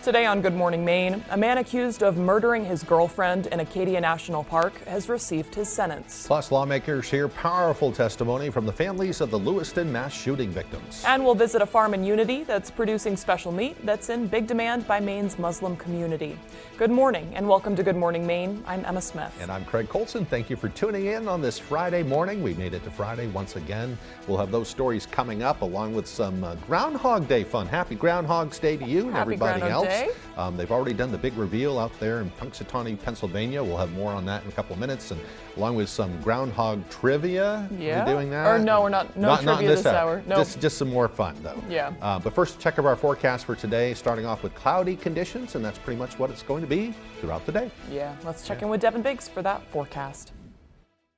Today on Good Morning Maine, a man accused of murdering his girlfriend in Acadia National Park has received his sentence. Plus, lawmakers hear powerful testimony from the families of the Lewiston mass shooting victims. And we'll visit a farm in Unity that's producing special meat that's in big demand by Maine's Muslim community. Good morning and welcome to Good Morning Maine. I'm Emma Smith. And I'm Craig Colson. Thank you for tuning in on this Friday morning. We made it to Friday once again. We'll have those stories coming up along with some Groundhog Day fun. Happy Groundhog's Day to you and everybody else. They've already done the big reveal out there in Punxsutawney, Pennsylvania. We'll have more on that in a couple of minutes, and along with some groundhog trivia. Yeah. We're doing that? Or no, we're not. No trivia this hour. Nope. Just some more fun, though. Yeah. But first, check of our forecast for today, starting off with cloudy conditions, and that's pretty much what it's going to be throughout the day. Yeah. Let's check in with Devin Biggs for that forecast.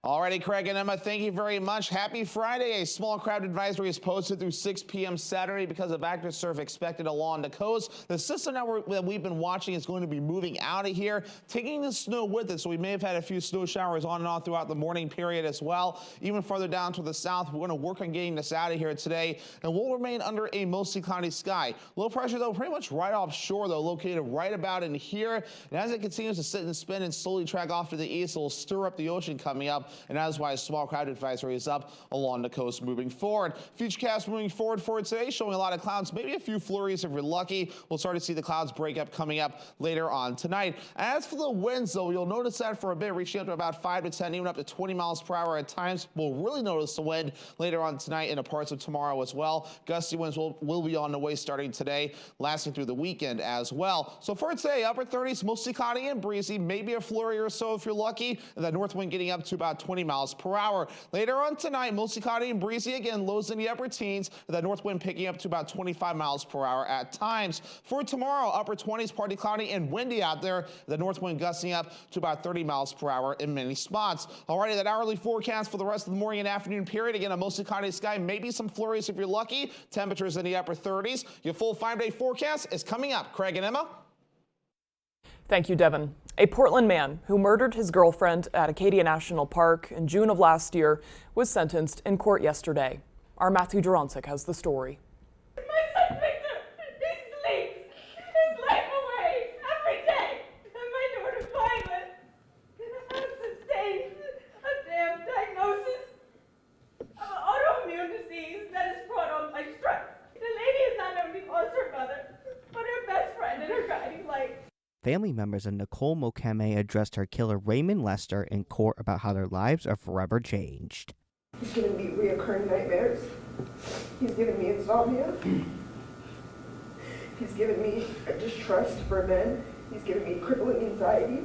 Alrighty, Craig and Emma, thank you very much. Happy Friday. A small crowd advisory is posted through 6 p.m. Saturday because of active surf expected along the coast. The system that we've been watching is going to be moving out of here, taking the snow with it. So we may have had a few snow showers on and off throughout the morning period as well. Even further down to the south, we're going to work on getting this out of here today, and we'll remain under a mostly cloudy sky. Low pressure, though, pretty much right offshore, though, located right about in here. And as it continues to sit and spin and slowly track off to the east, it'll stir up the ocean coming up. And that is why a small crowd advisory is up along the coast moving forward. Futurecast moving forward for today, showing a lot of clouds, maybe a few flurries if you're lucky. We'll start to see the clouds break up coming up later on tonight. As for the winds, though, you'll notice that for a bit, reaching up to about 5 to 10, even up to 20 miles per hour at times. We'll really notice the wind later on tonight and the parts of tomorrow as well. Gusty winds will be on the way starting today, lasting through the weekend as well. So for today, upper 30s, mostly cloudy and breezy, maybe a flurry or so if you're lucky, and the north wind getting up to about 20 miles per hour. Later on tonight, mostly cloudy and breezy again, lows in the upper teens, with that north wind picking up to about 25 miles per hour at times. For tomorrow, upper 20s, partly cloudy and windy out there, the north wind gusting up to about 30 miles per hour in many spots. Alrighty, that hourly forecast for the rest of the morning and afternoon period, again, a mostly cloudy sky, maybe some flurries if you're lucky, temperatures in the upper 30s. Your full 5-day forecast is coming up. Craig and Emma. Thank you, Devin. A Portland man who murdered his girlfriend at Acadia National Park in June of last year was sentenced in court yesterday. Our Matthew Duranczyk has the story. My son Victor, he sleeps his life away every day, and my daughter Violet has sustained a damn diagnosis of an autoimmune disease that is brought on by stress. The lady is not only lost her mother, but her best friend and her guiding light. Family members of Nicole Mokeme addressed her killer Raymond Lester in court about how their lives are forever changed. He's giving me reoccurring nightmares. He's giving me insomnia. He's giving me a distrust for men. He's giving me crippling anxiety.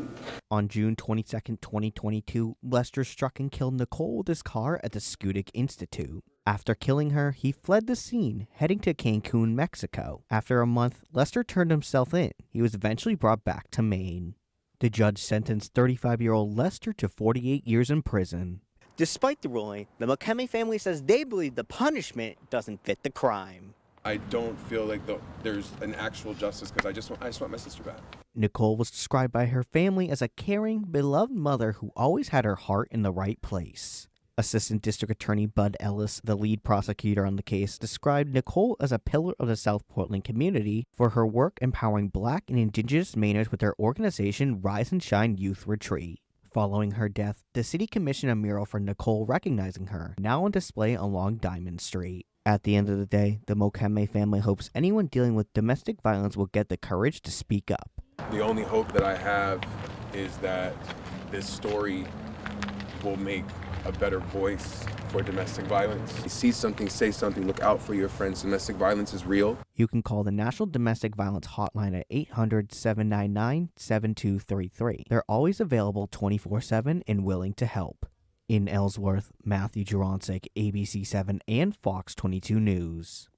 On June 22, 2022, Lester struck and killed Nicole with his car at the Skudik Institute. After killing her, he fled the scene, heading to Cancun, Mexico. After a month, Lester turned himself in. He was eventually brought back to Maine. The judge sentenced 35-year-old Lester to 48 years in prison. Despite the ruling, the Mokeme family says they believe the punishment doesn't fit the crime. I don't feel like there's an actual justice because I just want my sister back. Nicole was described by her family as a caring, beloved mother who always had her heart in the right place. Assistant District Attorney Bud Ellis, the lead prosecutor on the case, described Nicole as a pillar of the South Portland community for her work empowering Black and Indigenous Mainers with their organization Rise and Shine Youth Retreat. Following her death, the city commissioned a mural for Nicole recognizing her, now on display along Diamond Street. At the end of the day, the Mokeme family hopes anyone dealing with domestic violence will get the courage to speak up. The only hope that I have is that this story will make a better voice for domestic violence. You see something, say something, look out for your friends. Domestic violence is real. You can call the National Domestic Violence Hotline at 800-799-7233. They're always available 24/7 and willing to help. In Ellsworth, Matthew Duranczyk, ABC7 and Fox 22 News.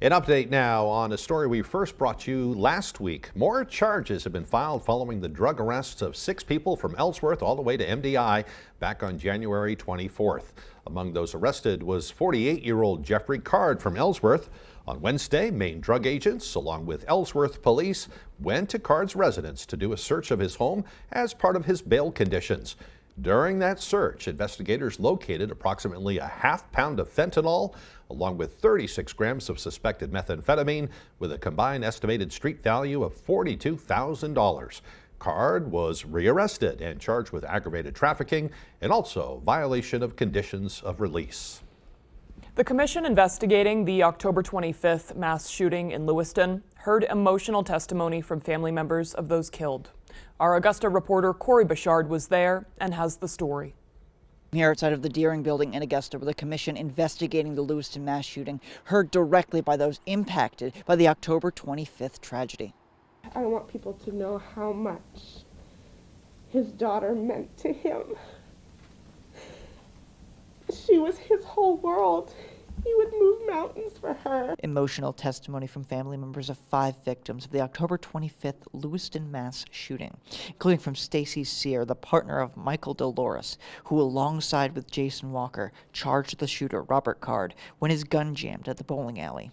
An update now on a story we first brought you last week. More charges have been filed following the drug arrests of 6 people from Ellsworth all the way to MDI back on January 24th. Among those arrested was 48-year-old Jeffrey Card from Ellsworth. On Wednesday, Maine drug agents, along with Ellsworth police, went to Card's residence to do a search of his home as part of his bail conditions. During that search, investigators located approximately a half pound of fentanyl, along with 36 grams of suspected methamphetamine, with a combined estimated street value of $42,000. Card was rearrested and charged with aggravated trafficking and also violation of conditions of release. The commission investigating the October 25th mass shooting in Lewiston heard emotional testimony from family members of those killed. Our Augusta reporter Corey Bouchard was there and has the story. Here outside of the Deering building in Augusta, where the commission investigating the Lewiston mass shooting heard directly by those impacted by the October 25th tragedy. I want people to know how much his daughter meant to him. She was his whole world. He would move mountains for her. Emotional testimony from family members of 5 victims of the October 25th Lewiston mass shooting, including from Stacy Sear, the partner of Michael Dolores, who alongside with Jason Walker charged the shooter, Robert Card, when his gun jammed at the bowling alley.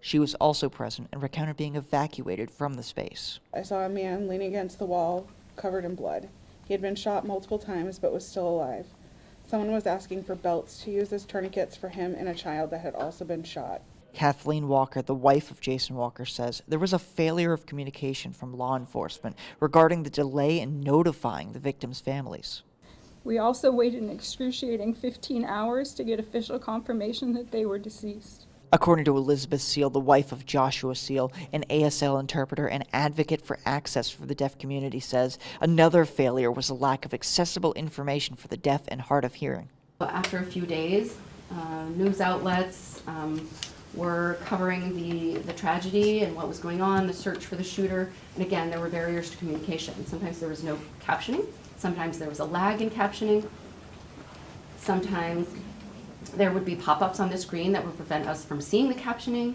She was also present and recounted being evacuated from the space. I saw a man leaning against the wall, covered in blood. He had been shot multiple times but was still alive. Someone was asking for belts to use as tourniquets for him and a child that had also been shot. Kathleen Walker, the wife of Jason Walker, says there was a failure of communication from law enforcement regarding the delay in notifying the victims' families. We also waited an excruciating 15 hours to get official confirmation that they were deceased. According to Elizabeth Seal, the wife of Joshua Seal, an ASL interpreter and advocate for access for the deaf community, says another failure was a lack of accessible information for the deaf and hard of hearing. After a few days, news outlets were covering the tragedy and what was going on, the search for the shooter, and again, there were barriers to communication. Sometimes there was no captioning, sometimes there was a lag in captioning, sometimes there would be pop-ups on the screen that would prevent us from seeing the captioning.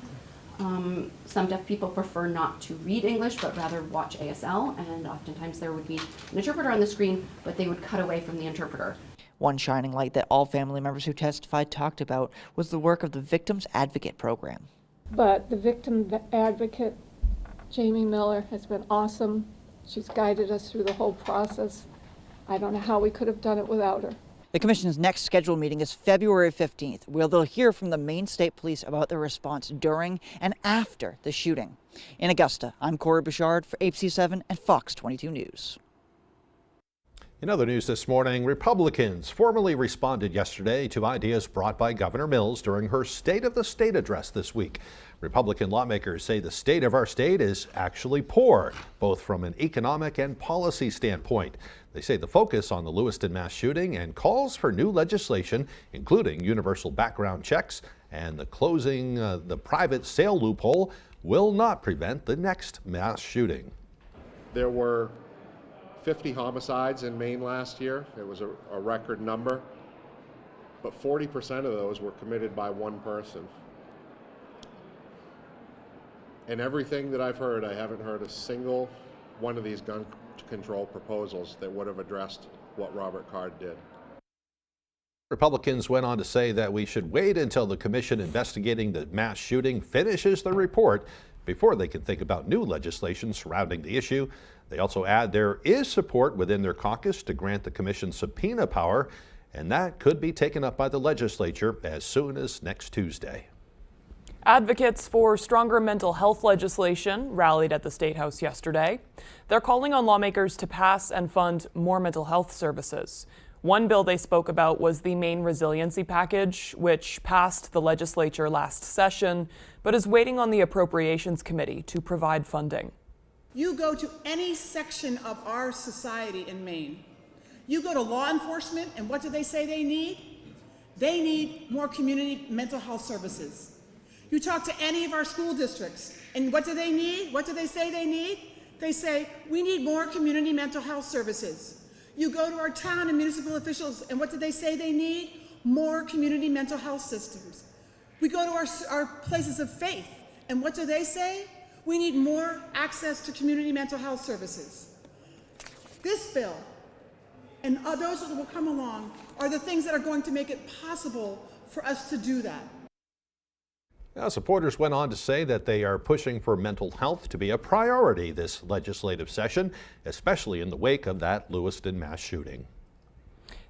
Some deaf people prefer not to read English, but rather watch ASL, and oftentimes there would be an interpreter on the screen, but they would cut away from the interpreter. One shining light that all family members who testified talked about was the work of the Victims Advocate Program. But the victim advocate, Jamie Miller, has been awesome. She's guided us through the whole process. I don't know how we could have done it without her. The Commission's next scheduled meeting is February 15th, where they'll hear from the Maine State Police about their response during and after the shooting. In Augusta, I'm Corey Bouchard for ABC7 and Fox 22 News. In other news this morning, Republicans formally responded yesterday to ideas brought by Governor Mills during her State of the State address this week. Republican lawmakers say the state of our state is actually poor, both from an economic and policy standpoint. They say the focus on the Lewiston mass shooting and calls for new legislation, including universal background checks and the closing the private sale loophole, will not prevent the next mass shooting. There were 50 homicides in Maine last year. It was a record number, but 40% of those were committed by one person. And everything that I've heard, I haven't heard a single one of these gun control proposals that would have addressed what Robert Card did. Republicans went on to say that we should wait until the commission investigating the mass shooting finishes the report before they can think about new legislation surrounding the issue. They also add there is support within their caucus to grant the commission subpoena power, and that could be taken up by the legislature as soon as next Tuesday. Advocates for stronger mental health legislation rallied at the State House yesterday. They're calling on lawmakers to pass and fund more mental health services. One bill they spoke about was the Maine Resiliency Package, which passed the legislature last session, but is waiting on the Appropriations Committee to provide funding. You go to any section of our society in Maine. You go to law enforcement, and what do they say they need? They need more community mental health services. You talk to any of our school districts, and what do they need? What do they say they need? They say, we need more community mental health services. You go to our town and municipal officials, and what do they say they need? More community mental health systems. We go to our places of faith, and what do they say? We need more access to community mental health services. This bill, and those that will come along, are the things that are going to make it possible for us to do that. Now, supporters went on to say that they are pushing for mental health to be a priority this legislative session, especially in the wake of that Lewiston mass shooting.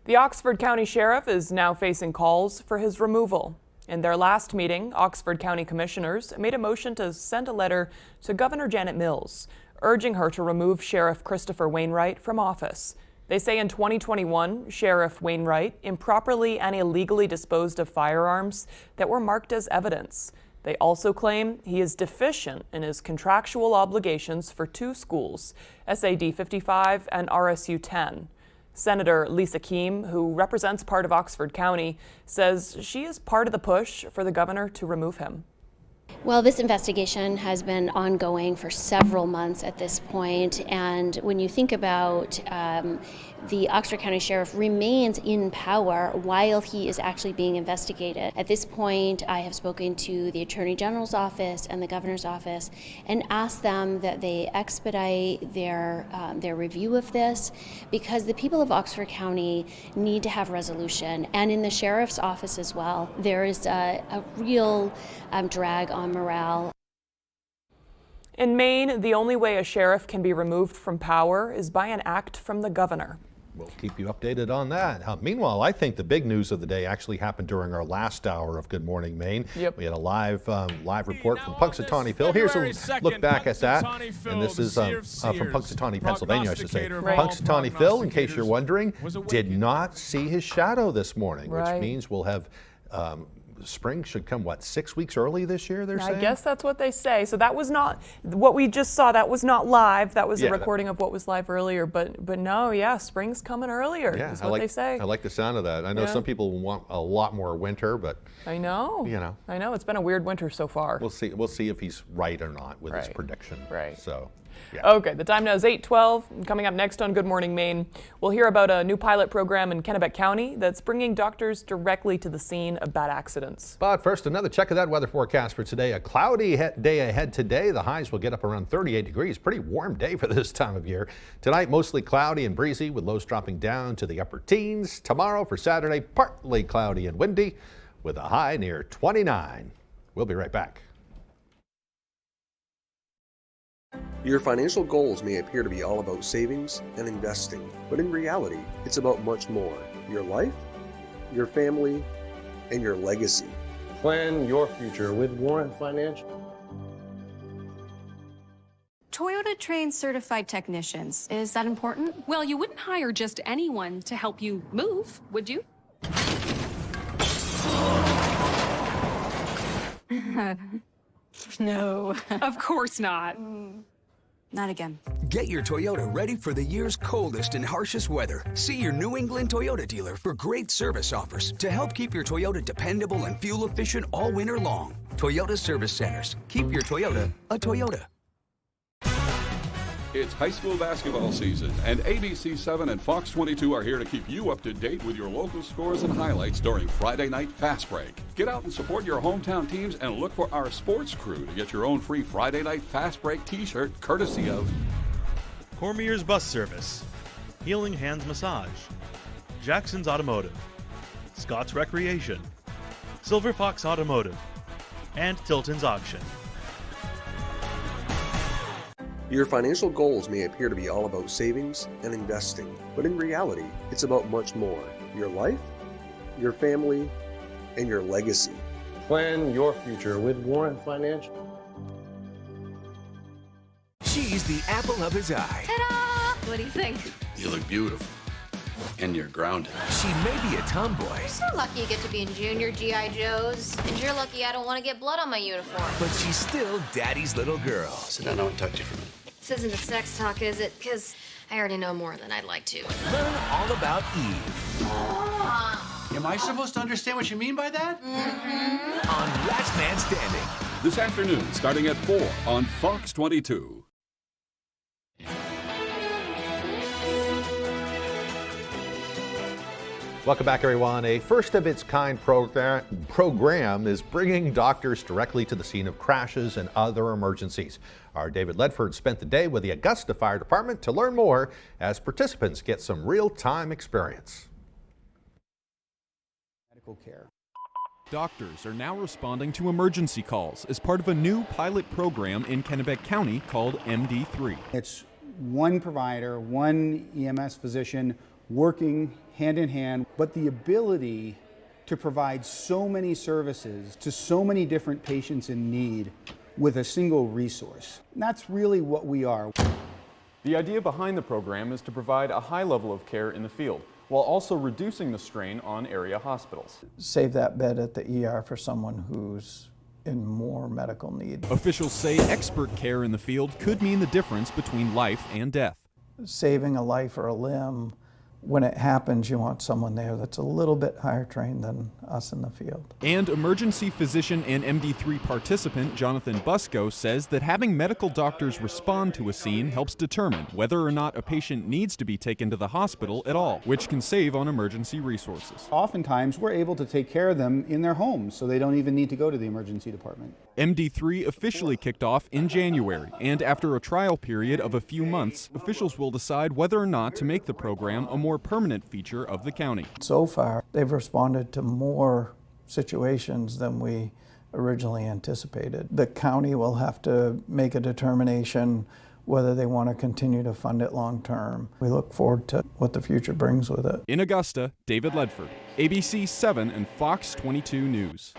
The Oxford County Sheriff is now facing calls for his removal. In their last meeting, Oxford County Commissioners made a motion to send a letter to Governor Janet Mills, urging her to remove Sheriff Christopher Wainwright from office. They say in 2021, Sheriff Wainwright improperly and illegally disposed of firearms that were marked as evidence. They also claim he is deficient in his contractual obligations for two schools, SAD 55 and RSU 10. Senator Lisa Keem, who represents part of Oxford County, says she is part of the push for the governor to remove him. Well, this investigation has been ongoing for several months at this point, and when you think about the Oxford County Sheriff remains in power while he is actually being investigated. At this point, I have spoken to the Attorney General's office and the Governor's office and asked them that they expedite their review of this, because the people of Oxford County need to have resolution. And in the Sheriff's office as well, there is a real drag on morale. In Maine, the only way a sheriff can be removed from power is by an act from the governor. We'll keep you updated on that. Meanwhile, I think the big news of the day actually happened during our last hour of Good Morning Maine. Yep. We had a live report from Punxsutawney Phil. Here's a look back at that. And this is from Punxsutawney, Pennsylvania, I should say. Right. Punxsutawney Phil, in case you're wondering, did not see his shadow this morning, Right. which means we'll have spring should come, what, 6 weeks early this year, they're saying? I guess that's what they say. So that was not, what we just saw, that was not live. That was a recording of what was live earlier. But no, yeah, spring's coming earlier, is what they say. I like the sound of that. I know some people want a lot more winter, but I know. I know, it's been a weird winter so far. We'll see if he's right or not with his prediction. Right. So. Yeah. Okay, the time now is 8:12. Coming up next on Good Morning Maine, we'll hear about a new pilot program in Kennebec County that's bringing doctors directly to the scene of bad accidents. But first, another check of that weather forecast for today. A cloudy day ahead today. The highs will get up around 38 degrees. Pretty warm day for this time of year. Tonight, mostly cloudy and breezy with lows dropping down to the upper teens. Tomorrow for Saturday, partly cloudy and windy with a high near 29. We'll be right back. Your financial goals may appear to be all about savings and investing, but in reality, it's about much more. Your life, your family, and your legacy. Plan your future with Warren Financial. Toyota trains certified technicians. Is that important? Well, you wouldn't hire just anyone to help you move, would you? No. Of course not. Not again. Get your Toyota ready for the year's coldest and harshest weather. See your New England Toyota dealer for great service offers to help keep your Toyota dependable and fuel efficient all winter long. Toyota Service Centers. Keep your Toyota a Toyota. It's high school basketball season, and ABC7 and Fox 22 are here to keep you up to date with your local scores and highlights during Friday Night Fast Break. Get out and support your hometown teams and look for our sports crew to get your own free Friday Night Fast Break t-shirt courtesy of Cormier's Bus Service, Healing Hands Massage, Jackson's Automotive, Scott's Recreation, Silver Fox Automotive, and Tilton's Auction. Your financial goals may appear to be all about savings and investing, but in reality, it's about much more. Your life, your family, and your legacy. Plan your future with Warren Financial. She's the apple of his eye. Ta-da! What do you think? You look beautiful. And you're grounded. She may be a tomboy, You're so lucky you get to be in Junior G.I. Joes. And you're lucky I don't want to get blood on my uniform. but she's still Daddy's little girl. Sit down, I want to talk to you for a minute. This isn't a sex talk, is it? Because I already know more than I'd like to. Learn all about Eve Am I supposed to understand what you mean by that? on Last Man Standing. this afternoon starting at 4 on Fox 22. Welcome back, everyone. A first-of-its-kind program is bringing doctors directly to the scene of crashes and other emergencies. Our David Ledford spent the day with the Augusta Fire Department to learn more as participants get some real-time experience. Medical care. Doctors are now responding to emergency calls as part of a new pilot program in Kennebec County called MD3. It's one provider, one EMS physician, working hand in hand, but the ability to provide so many services to so many different patients in need with a single resource. And that's really what we are. The idea behind the program is to provide a high level of care in the field, while also reducing the strain on area hospitals. Save that bed at the ER for someone who's in more medical need. Officials say expert care in the field could mean the difference between life and death. Saving a life or a limb, when it happens, you want someone there that's a little bit higher trained than us in the field. And emergency physician and MD3 participant Jonathan Busco says that having medical doctors respond to a scene helps determine whether or not a patient needs to be taken to the hospital at all, which can save on emergency resources. Oftentimes, we're able to take care of them in their homes, so they don't even need to go to the emergency department. MD3 officially kicked off in January, and after a trial period of a few months, officials will decide whether or not to make the program a more permanent feature of the county. So far, they've responded to more situations than we originally anticipated. The county will have to make a determination whether they want to continue to fund it long term. We look forward to what the future brings with it. In Augusta, David Ledford, ABC 7 and Fox 22 News.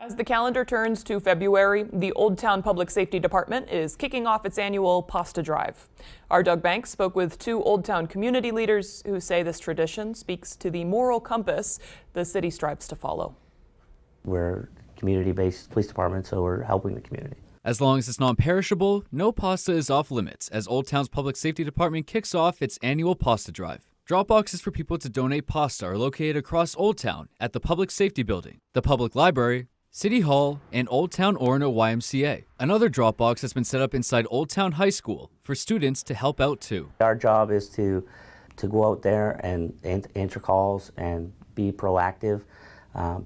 As the calendar turns to February, the Old Town Public Safety Department is kicking off its annual pasta drive. Our Doug Banks spoke with two Old Town community leaders who say this tradition speaks to the moral compass the city strives to follow. We're a community-based police department, so we're helping the community. As long as it's non-perishable, no pasta is off limits as Old Town's Public Safety Department kicks off its annual pasta drive. Drop boxes for people to donate pasta are located across Old Town at the Public Safety Building, the Public Library, City Hall, and Old Town Orono YMCA. Another drop box has been set up inside Old Town High School for students to help out too. Our job is to go out there and answer calls and be proactive.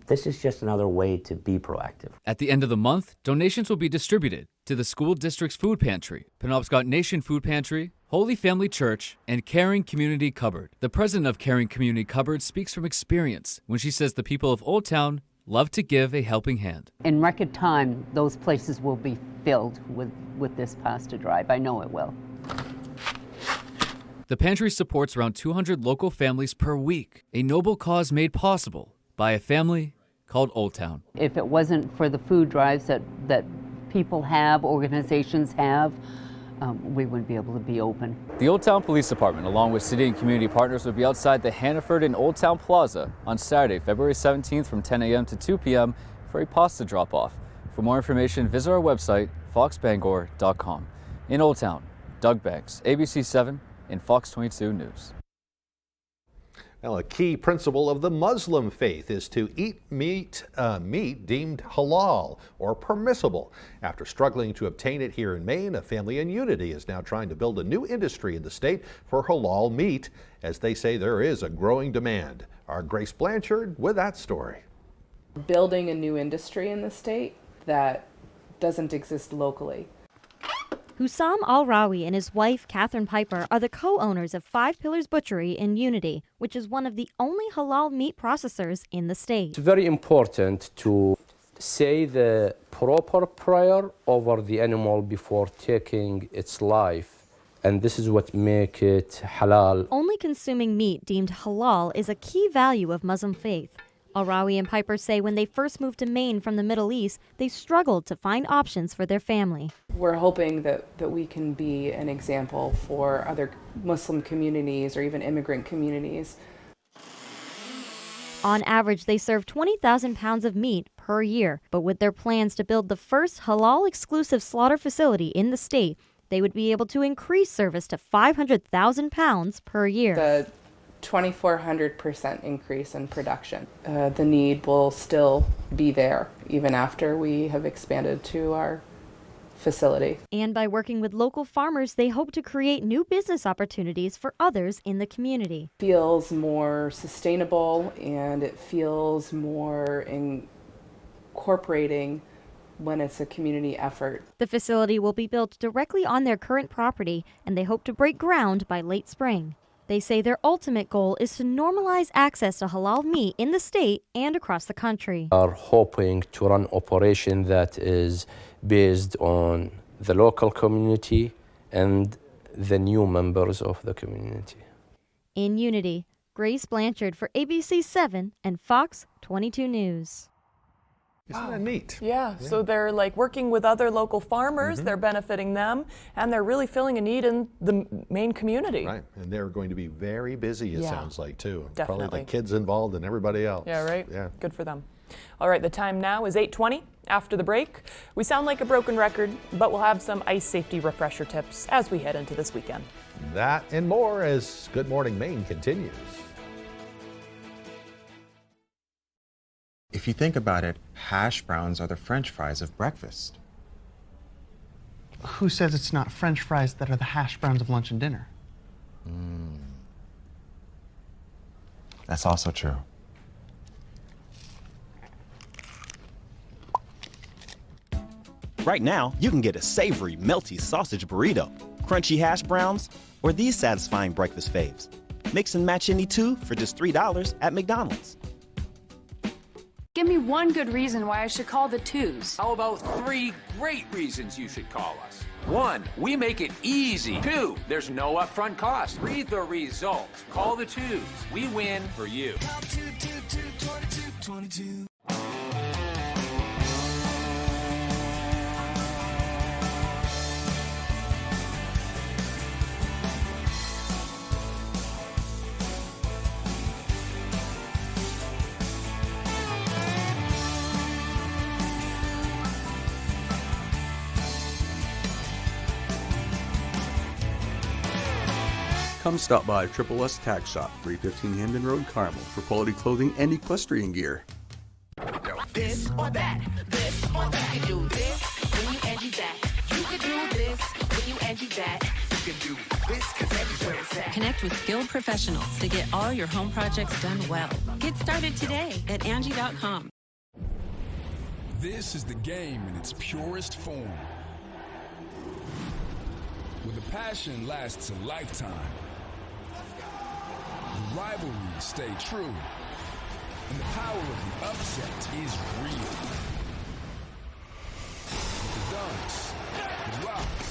This is just another way to be proactive. At the end of the month, donations will be distributed to the school district's food pantry, Penobscot Nation Food Pantry, Holy Family Church, and Caring Community Cupboard. The president of Caring Community Cupboard speaks from experience when she says the people of Old Town love to give a helping hand. In record time, those places will be filled with this pasta drive. I know it will. The pantry supports around 200 local families per week, a noble cause made possible by a family called Old Town. If it wasn't for the food drives that people have, organizations have, we wouldn't be able to be open. The Old Town Police Department, along with city and community partners, will be outside the Hannaford and Old Town Plaza on Saturday, February 17th from 10 a.m. to 2 p.m. for a pasta drop-off. For more information, visit our website, foxbangor.com. In Old Town, Doug Banks, ABC 7 and Fox 22 News. Well, a key principle of the Muslim faith is to eat meat deemed halal or permissible. After struggling to obtain it here in Maine, a family in Unity is now trying to build a new industry in the state for halal meat, as they say there is a growing demand. Our Grace Blanchard with that story. Building a new industry in the state that doesn't exist locally. Hussam Al-Rawi and his wife, Catherine Piper, are the co-owners of Five Pillars Butchery in Unity, which is one of the only halal meat processors in the state. It's very important to say the proper prayer over the animal before taking its life, and this is what makes it halal. Only consuming meat deemed halal is a key value of Muslim faith. Al-Rawi and Piper say when they first moved to Maine from the Middle East, they struggled to find options for their family. We're hoping that we can be an example for other Muslim communities or even immigrant communities. On average, they serve 20,000 pounds of meat per year, but with their plans to build the first halal-exclusive slaughter facility in the state, they would be able to increase service to 500,000 pounds per year. The 2,400% increase in production. The need will still be there even after we have expanded to our facility. And by working with local farmers, they hope to create new business opportunities for others in the community. It feels more sustainable and it feels more incorporating when it's a community effort. The facility will be built directly on their current property, and they hope to break ground by late spring. They say their ultimate goal is to normalize access to halal meat in the state and across the country. We are hoping to run an operation that is based on the local community and the new members of the community. in Unity. Grace Blanchard for ABC 7 and Fox 22 News. Isn't that neat? Yeah, so they're like working with other local farmers, they're benefiting them, and they're really filling a need in the Maine community. Right, and they're going to be very busy, it Yeah, sounds like, too. definitely. Probably the kids involved and everybody else. Yeah, right? Yeah. Good for them. All right, the time now is 8:20. After the break, we sound like a broken record, but we'll have some ice safety refresher tips as we head into this weekend. That and more as Good Morning Maine continues. If you think about it, hash browns are the French fries of breakfast. Who says it's not French fries that are the hash browns of lunch and dinner? That's also true. Right now, you can get a savory, melty sausage burrito, crunchy hash browns, or these satisfying breakfast faves. Mix and match any two for just $3 at McDonald's. Give me one good reason why I should call the twos. How about 3 great reasons you should call us? 1, we make it easy. 2, there's no upfront cost. Read the results. Call the twos. We win for you. Call 222-2222. Come stop by Triple S Tack Shop, 315 Hamden Road, Carmel, for quality clothing and equestrian gear. This or that, this or that. You can do this when you edgy that. You can do this when you edgy that. You can do this because everywhere it's at. Connect with skilled professionals to get all your home projects done well. Get started today at Angie.com. This is the game in its purest form. Where the passion lasts a lifetime. The rivalries stay true. And the power of the upset is real. With the dunks, the rocks,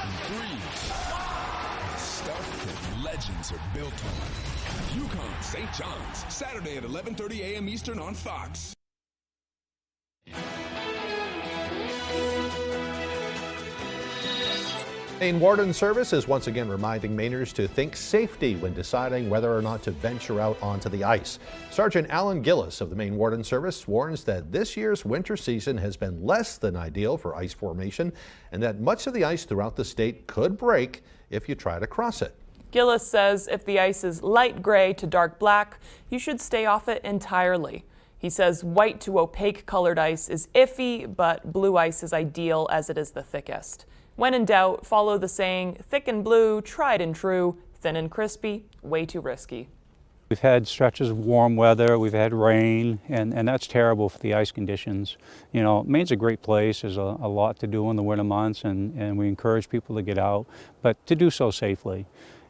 and threes, and the stuff that legends are built on. UConn St. John's, Saturday at 11:30 a.m. Eastern on Fox. Maine Warden Service is once again reminding Mainers to think safety when deciding whether or not to venture out onto the ice. Sergeant Alan Gillis of the Maine Warden Service warns that this year's winter season has been less than ideal for ice formation and that much of the ice throughout the state could break if you try to cross it. Gillis says if the ice is light gray to dark black, you should stay off it entirely. He says white to opaque colored ice is iffy, but blue ice is ideal as it is the thickest. When in doubt, follow the saying, thick and blue, tried and true, thin and crispy, way too risky. We've had stretches of warm weather, we've had rain, and that's terrible for the ice conditions. You know, Maine's a great place, there's a lot to do in the winter months, and we encourage people to get out, but to do so safely.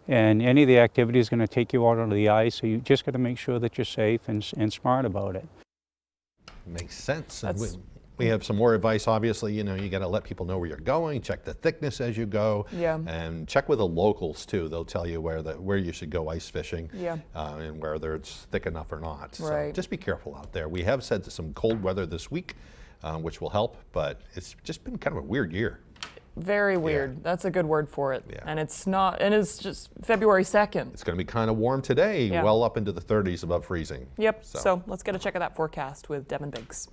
And any of the activities is going to take you out onto the ice, so you just got to make sure that you're safe and smart about it. Makes sense. We have some more advice. Obviously, you know, you got to let people know where you're going, check the thickness as you go, and check with the locals too. They'll tell you where you should go ice fishing, and whether it's thick enough or not. So just be careful out there. We have said some cold weather this week, which will help, but it's just been kind of a weird year. Very weird. That's a good word for it. And it's not, and it's just February 2nd. It's going to be kind of warm today, well up into the 30s above freezing. Yep. So let's get a check of that forecast with Devin Biggs.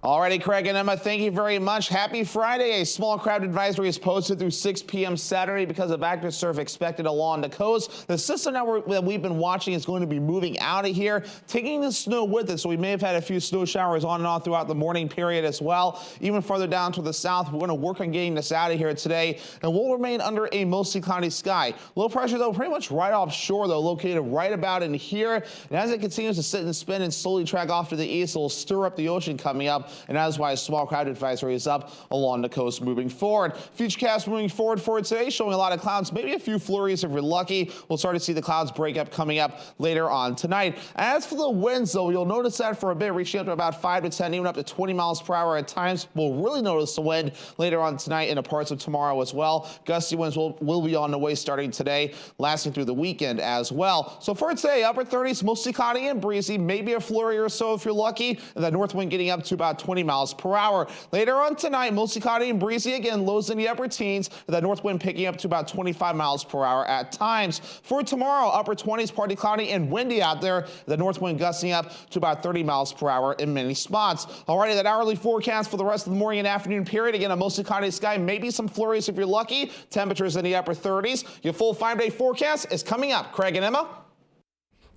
Alrighty, Craig and Emma, thank you very much. Happy Friday. A small crowd advisory is posted through 6 p.m. Saturday because of active surf expected along the coast. The system that we've been watching is going to be moving out of here, taking the snow with it. So we may have had a few snow showers on and off throughout the morning period as well. Even further down to the south, we're going to work on getting this out of here today, and we'll remain under a mostly cloudy sky. Low pressure, though, pretty much right offshore, though, located right about in here. And as it continues to sit and spin and slowly track off to the east, it will stir up the ocean coming up. and that is why a small crowd advisory is up along the coast moving forward. Futurecast moving forward for today, showing a lot of clouds, maybe a few flurries if you're lucky. We'll start to see the clouds break up coming up later on tonight. As for the winds, though, you'll notice that for a bit, reaching up to about 5 to 10, even up to 20 miles per hour at times. We'll really notice the wind later on tonight and the parts of tomorrow as well. Gusty winds will be on the way starting today, lasting through the weekend as well. So for today, upper 30s, mostly cloudy and breezy, maybe a flurry or so if you're lucky, and the north wind getting up to about 20 miles per hour. Later on tonight, mostly cloudy and breezy again, lows in the upper teens, and the north wind picking up to about 25 miles per hour at times. For tomorrow, upper 20s, partly cloudy and windy out there, the north wind gusting up to about 30 miles per hour in many spots. Alrighty, that hourly forecast for the rest of the morning and afternoon period. Again, a mostly cloudy sky, maybe some flurries if you're lucky. Temperatures in the upper 30s. Your full 5-day forecast is coming up. Craig and Emma.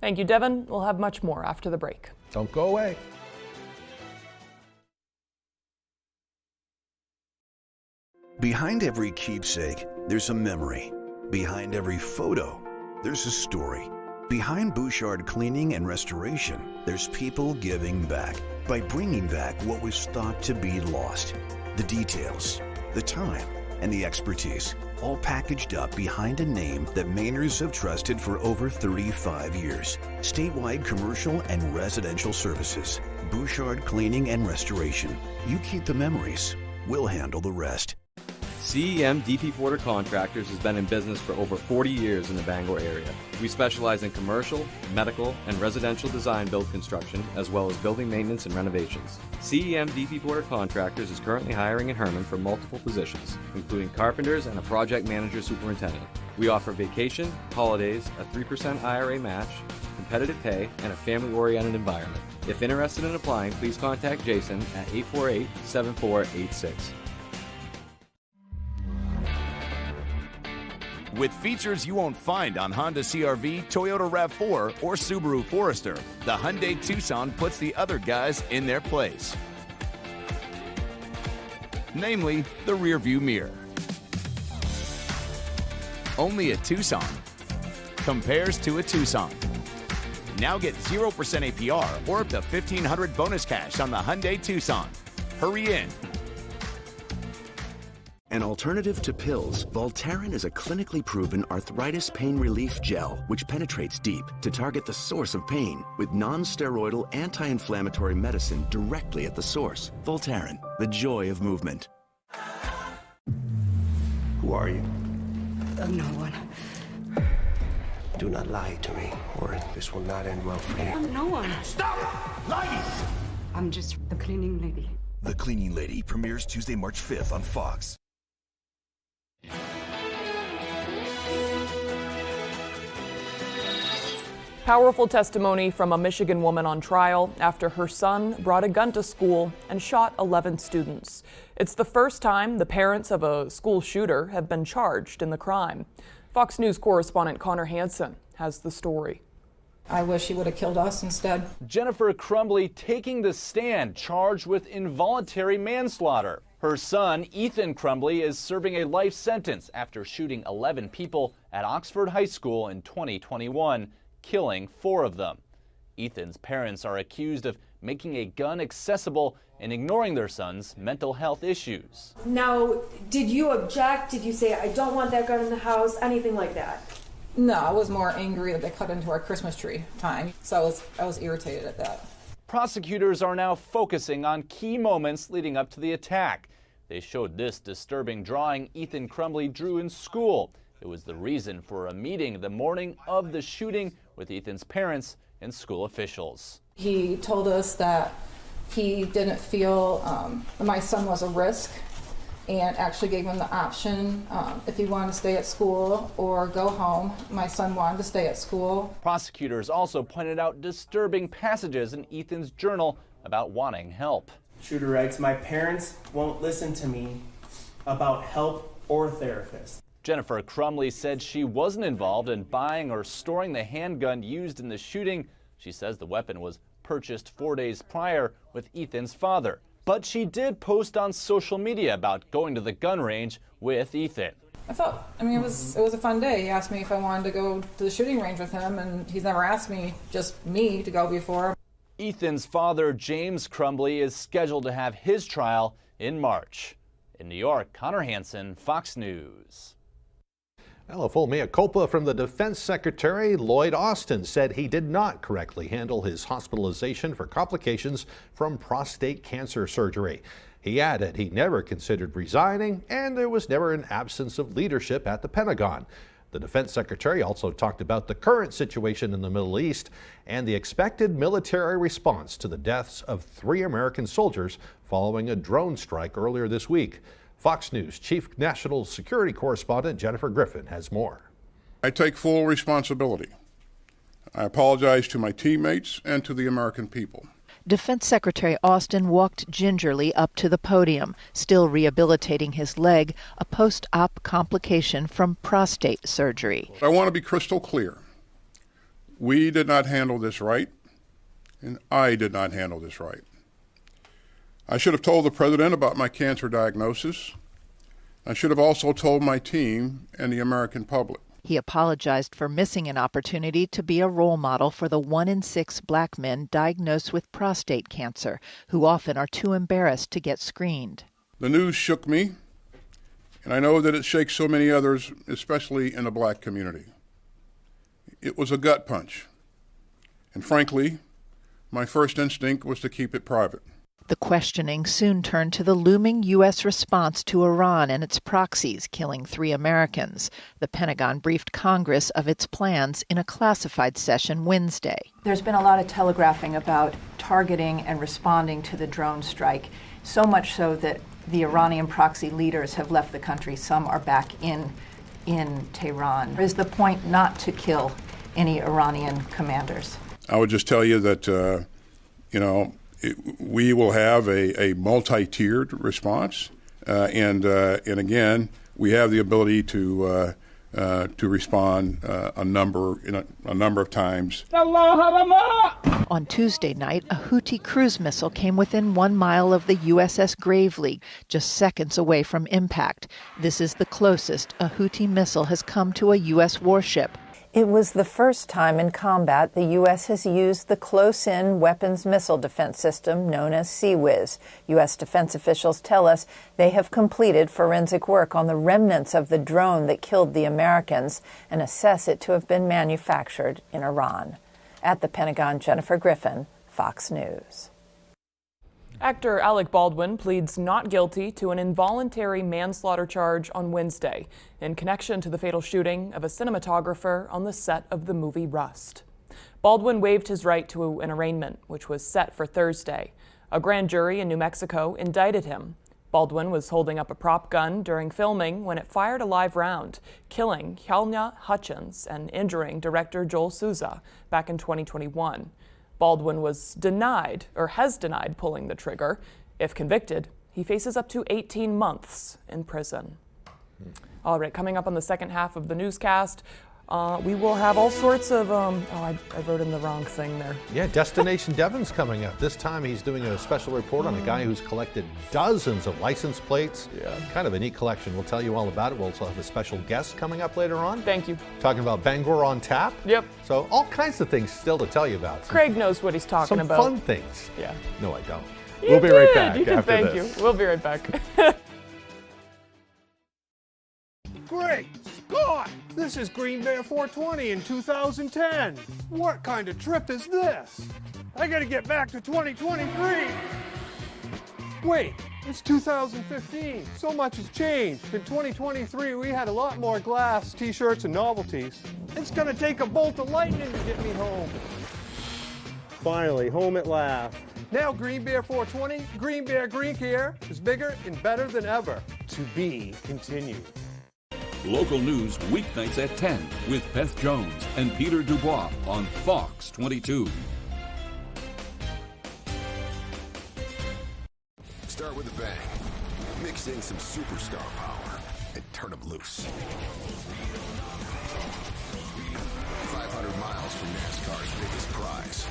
Thank you, Devin. We'll have much more after the break. Don't go away. Behind every keepsake, there's a memory. Behind every photo, there's a story. Behind Bouchard Cleaning and Restoration, there's people giving back by bringing back what was thought to be lost. The details, the time, and the expertise, all packaged up behind a name that Mainers have trusted for over 35 years. Statewide commercial and residential services. Bouchard Cleaning and Restoration. You keep the memories, we'll handle the rest. CEM DP Porter Contractors has been in business for over 40 years in the Bangor area. We specialize in commercial, medical, and residential design build construction, as well as building maintenance and renovations. CEM DP Porter Contractors is currently hiring in Herman for multiple positions, including carpenters and a project manager superintendent. We offer vacation, holidays, a 3% IRA match, competitive pay, and a family-oriented environment. If interested in applying, please contact Jason at 848-7486. With features you won't find on Honda CR-V, Toyota RAV4, or Subaru Forester, the Hyundai Tucson puts the other guys in their place. Namely, the rearview mirror. Only a Tucson compares to a Tucson. Now get 0% APR or up to $1,500 bonus cash on the Hyundai Tucson. Hurry in. An alternative to pills, Voltaren is a clinically proven arthritis pain relief gel which penetrates deep to target the source of pain with non-steroidal anti-inflammatory medicine directly at the source. Voltaren, the joy of movement. Who are you? No one. Do not lie to me, or this will not end well for you. I'm no one. Stop lying! I'm just the cleaning lady. The Cleaning Lady premieres Tuesday, March 5th on Fox. Powerful testimony from a Michigan woman on trial after her son brought a gun to school and shot 11 students. It's the first time the parents of a school shooter have been charged in the crime. Fox News correspondent Connor Hansen has the story. I wish he would have killed us instead. Jennifer Crumbly taking the stand, charged with involuntary manslaughter. Her son, Ethan Crumbly, is serving a life sentence after shooting 11 people at Oxford High School in 2021, killing 4 of them. Ethan's parents are accused of making a gun accessible and ignoring their son's mental health issues. Now, did you object? Did you say, I don't want that gun in the house? Anything like that? No, I was more angry that they cut into our Christmas tree time, so I was irritated at that. Prosecutors are now focusing on key moments leading up to the attack. They showed this disturbing drawing Ethan Crumbly drew in school. It was the reason for a meeting the morning of the shooting with Ethan's parents and school officials. He told us that he didn't feel my son was a risk, and actually gave him the option if he wanted to stay at school or go home. My son wanted to stay at school. Prosecutors also pointed out disturbing passages in Ethan's journal about wanting help. Shooter writes, my parents won't listen to me about help or therapists. Jennifer Crumbly said she wasn't involved in buying or storing the handgun used in the shooting. She says the weapon was purchased 4 days prior with Ethan's father. But she did post on social media about going to the gun range with Ethan. It was a fun day. He asked me if I wanted to go to the shooting range with him, and he's never asked me, just me, to go before. Ethan's father, James Crumbley, is scheduled to have his trial in March. In New York, Connor Hansen, Fox News. Well, a full mea culpa from the Defense Secretary. Lloyd Austin said he did not correctly handle his hospitalization for complications from prostate cancer surgery. He added he never considered resigning, and there was never an absence of leadership at the Pentagon. The Defense Secretary also talked about the current situation in the Middle East and the expected military response to the deaths of 3 American soldiers following a drone strike earlier this week. Fox News Chief National Security Correspondent Jennifer Griffin has more. I take full responsibility. I apologize to my teammates and to the American people. Defense Secretary Austin walked gingerly up to the podium, still rehabilitating his leg, a post-op complication from prostate surgery. I want to be crystal clear. We did not handle this right, and I did not handle this right. I should have told the president about my cancer diagnosis. I should have also told my team and the American public. He apologized for missing an opportunity to be a role model for the 1 in 6 black men diagnosed with prostate cancer, who often are too embarrassed to get screened. The news shook me, and I know that it shakes so many others, especially in the black community. It was a gut punch, and frankly, my first instinct was to keep it private. The questioning soon turned to the looming U.S. response to Iran and its proxies, killing 3 Americans. The Pentagon briefed Congress of its plans in a classified session Wednesday. There's been a lot of telegraphing about targeting and responding to the drone strike, so much so that the Iranian proxy leaders have left the country. Some are back in Tehran. Is the point not to kill any Iranian commanders? I would just tell you that, we will have a multi-tiered response, and again, we have the ability to respond a number of times. On Tuesday night, a Houthi cruise missile came within 1 mile of the USS Gravely, just seconds away from impact. This is the closest a Houthi missile has come to a U.S. warship. It was the first time in combat the U.S. has used the close-in weapons missile defense system known as CWIS. U.S. defense officials tell us they have completed forensic work on the remnants of the drone that killed the Americans and assess it to have been manufactured in Iran. At the Pentagon, Jennifer Griffin, Fox News. Actor Alec Baldwin pleads not guilty to an involuntary manslaughter charge on Wednesday in connection to the fatal shooting of a cinematographer on the set of the movie Rust. Baldwin waived his right to an arraignment, which was set for Thursday. A grand jury in New Mexico indicted him. Baldwin was holding up a prop gun during filming when it fired a live round, killing Hjalna Hutchins and injuring director Joel Souza back in 2021. Baldwin has denied pulling the trigger. If convicted, he faces up to 18 months in prison. All right, coming up on the second half of the newscast, we will have all sorts of, I wrote in the wrong thing there. Yeah, Destination Devon's coming up. This time he's doing a special report on a guy who's collected dozens of license plates. Yeah. Kind of a neat collection. We'll tell you all about it. We'll also have a special guest coming up later on. Thank you. Talking about Bangor on Tap. Yep. So all kinds of things still to tell you about. Craig knows what he's talking about. Some fun things. Yeah. No, I don't. We'll be right back after this. Thank you. We'll be right back. Great Scott! This is Green Bear 420 in 2010. What kind of trip is this? I gotta get back to 2023. Wait, it's 2015. So much has changed. In 2023, we had a lot more glass, t-shirts, and novelties. It's gonna take a bolt of lightning to get me home. Finally, home at last. Now Green Bear 420, Green Bear Green Care is bigger and better than ever. To be continued. Local news weeknights at 10 with Beth Jones and Peter Dubois on Fox 22. Start with a bang. Mix in some superstar power and turn them loose. 500 miles from NASCAR's biggest prize.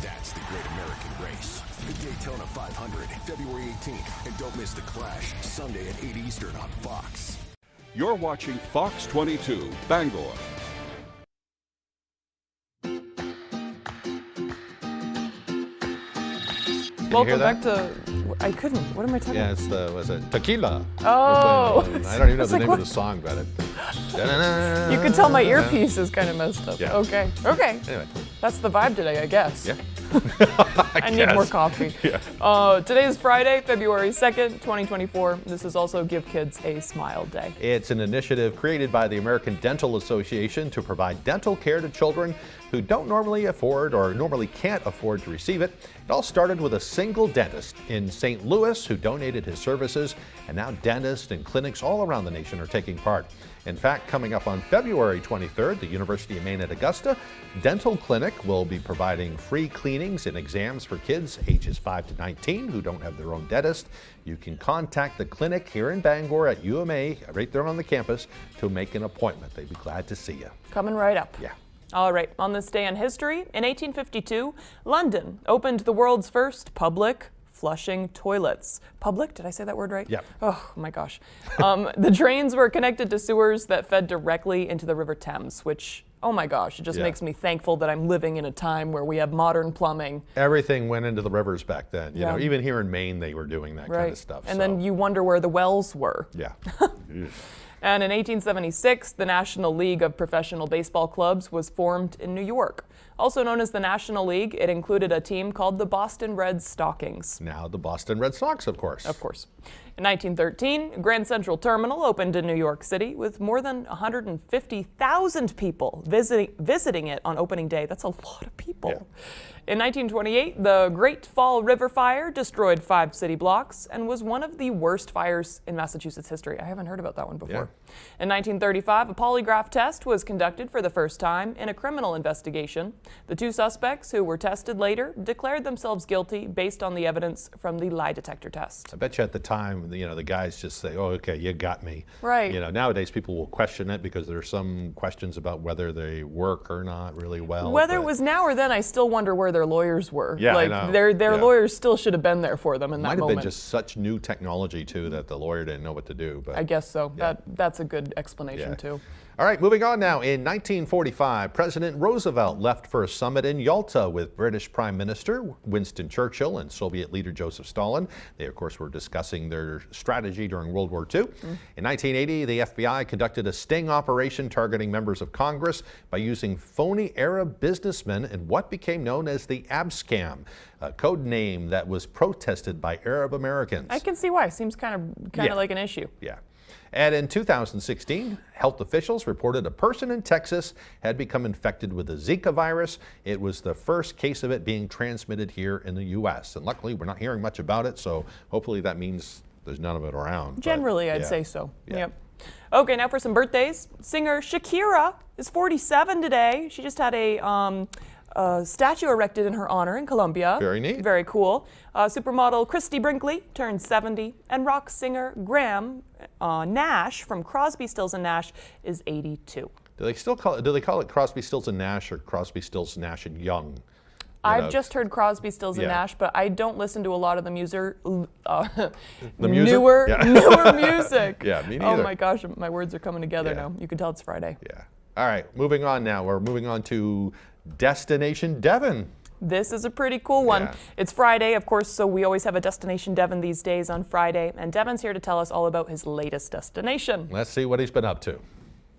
That's the Great American Race. The Daytona 500, February 18th. And don't miss the Clash, Sunday at 8 Eastern on Fox. You're watching Fox 22, Bangor. hear Welcome that? back to. I couldn't. What am I talking Yeah, about? it's was it Tequila? Oh. I don't even know It's the like, name what? of the song, but You could tell my earpiece is kind of messed up. Yeah. Okay. Anyway. That's the vibe today, I guess. Yeah. I need more coffee. Yeah. Today is Friday, February 2nd, 2024. This is also Give Kids a Smile Day. It's an initiative created by the American Dental Association to provide dental care to children who don't normally afford or normally can't afford to receive it. It all started with a single dentist in St. Louis who donated his services, and now dentists and clinics all around the nation are taking part. In fact, coming up on February 23rd, the University of Maine at Augusta Dental Clinic will be providing free cleanings and exams for kids ages 5 to 19 who don't have their own dentist. You can contact the clinic here in Bangor at UMA, right there on the campus, to make an appointment. They'd be glad to see you. Coming right up. Yeah. All right, on this day in history, in 1852, London opened the world's first public flushing toilets. Public? Did I say that word right? Yeah. Oh my gosh. The drains were connected to sewers that fed directly into the River Thames, which, oh my gosh, it just makes me thankful that I'm living in a time where we have modern plumbing. Everything went into the rivers back then. You know, Yeah. even here in Maine, they were doing that kind of stuff. And then you wonder where the wells were. Yeah. And in 1876, the National League of Professional Baseball Clubs was formed in New York. Also known as the National League, it included a team called the Boston Red Stockings. Now the Boston Red Sox, of course. Of course. In 1913, Grand Central Terminal opened in New York City with more than 150,000 people visiting it on opening day. That's a lot of people. Yeah. In 1928, the Great Fall River Fire destroyed 5 city blocks and was one of the worst fires in Massachusetts history. I haven't heard about that one before. In 1935, a polygraph test was conducted for the first time in a criminal investigation. The 2 suspects who were tested later declared themselves guilty based on the evidence from the lie detector test. I bet you at the time, you know, the guys just say, oh, okay, you got me. Right. You know, nowadays people will question it because there's some questions about whether they work or not really well. Whether it was now or then, I still wonder where their lawyers were. Yeah, like, I know. their lawyers still should have been there for them in that Might have moment. been just such new technology, too, that the lawyer didn't know what to do. But I guess so. Yeah. That's a good explanation, Yeah. too. All right, moving on now. In 1945, President Roosevelt left for a summit in Yalta with British Prime Minister Winston Churchill and Soviet leader Joseph Stalin. They, of course, were discussing their strategy during World War II. In 1980, the FBI conducted a sting operation targeting members of Congress by using phony Arab businessmen in what became known as the Abscam, a code name that was protested by Arab Americans. I can see why. Seems kind of Yeah. like an issue. Yeah. And in 2016, health officials reported a person in Texas had become infected with the Zika virus. It was the first case of it being transmitted here in the U.S. And luckily, we're not hearing much about it, so hopefully that means there's none of it around. Generally, I'd say so. Yep. Okay, now for some birthdays. Singer Shakira is 47 today. She just had a statue erected in her honor in Colombia. Very neat. Very cool. Supermodel Christy Brinkley turned 70, and rock singer Graham Nash from Crosby, Stills and Nash is 82. Do they still call it? Do they call it Crosby, Stills and Nash or Crosby, Stills, Nash and Young? I've just heard Crosby, Stills and Yeah. Nash, but I don't listen to a lot of the music? newer Yeah. newer music. Yeah, me Oh neither. my gosh, my words are coming together Yeah. now. You can tell it's Friday. Yeah. All right, moving on now. We're moving on to Destination Devon. This is a pretty cool one. Yeah. It's Friday, of course, so we always have a Destination Devon these days on Friday, and Devon's here to tell us all about his latest destination. Let's see what he's been up to.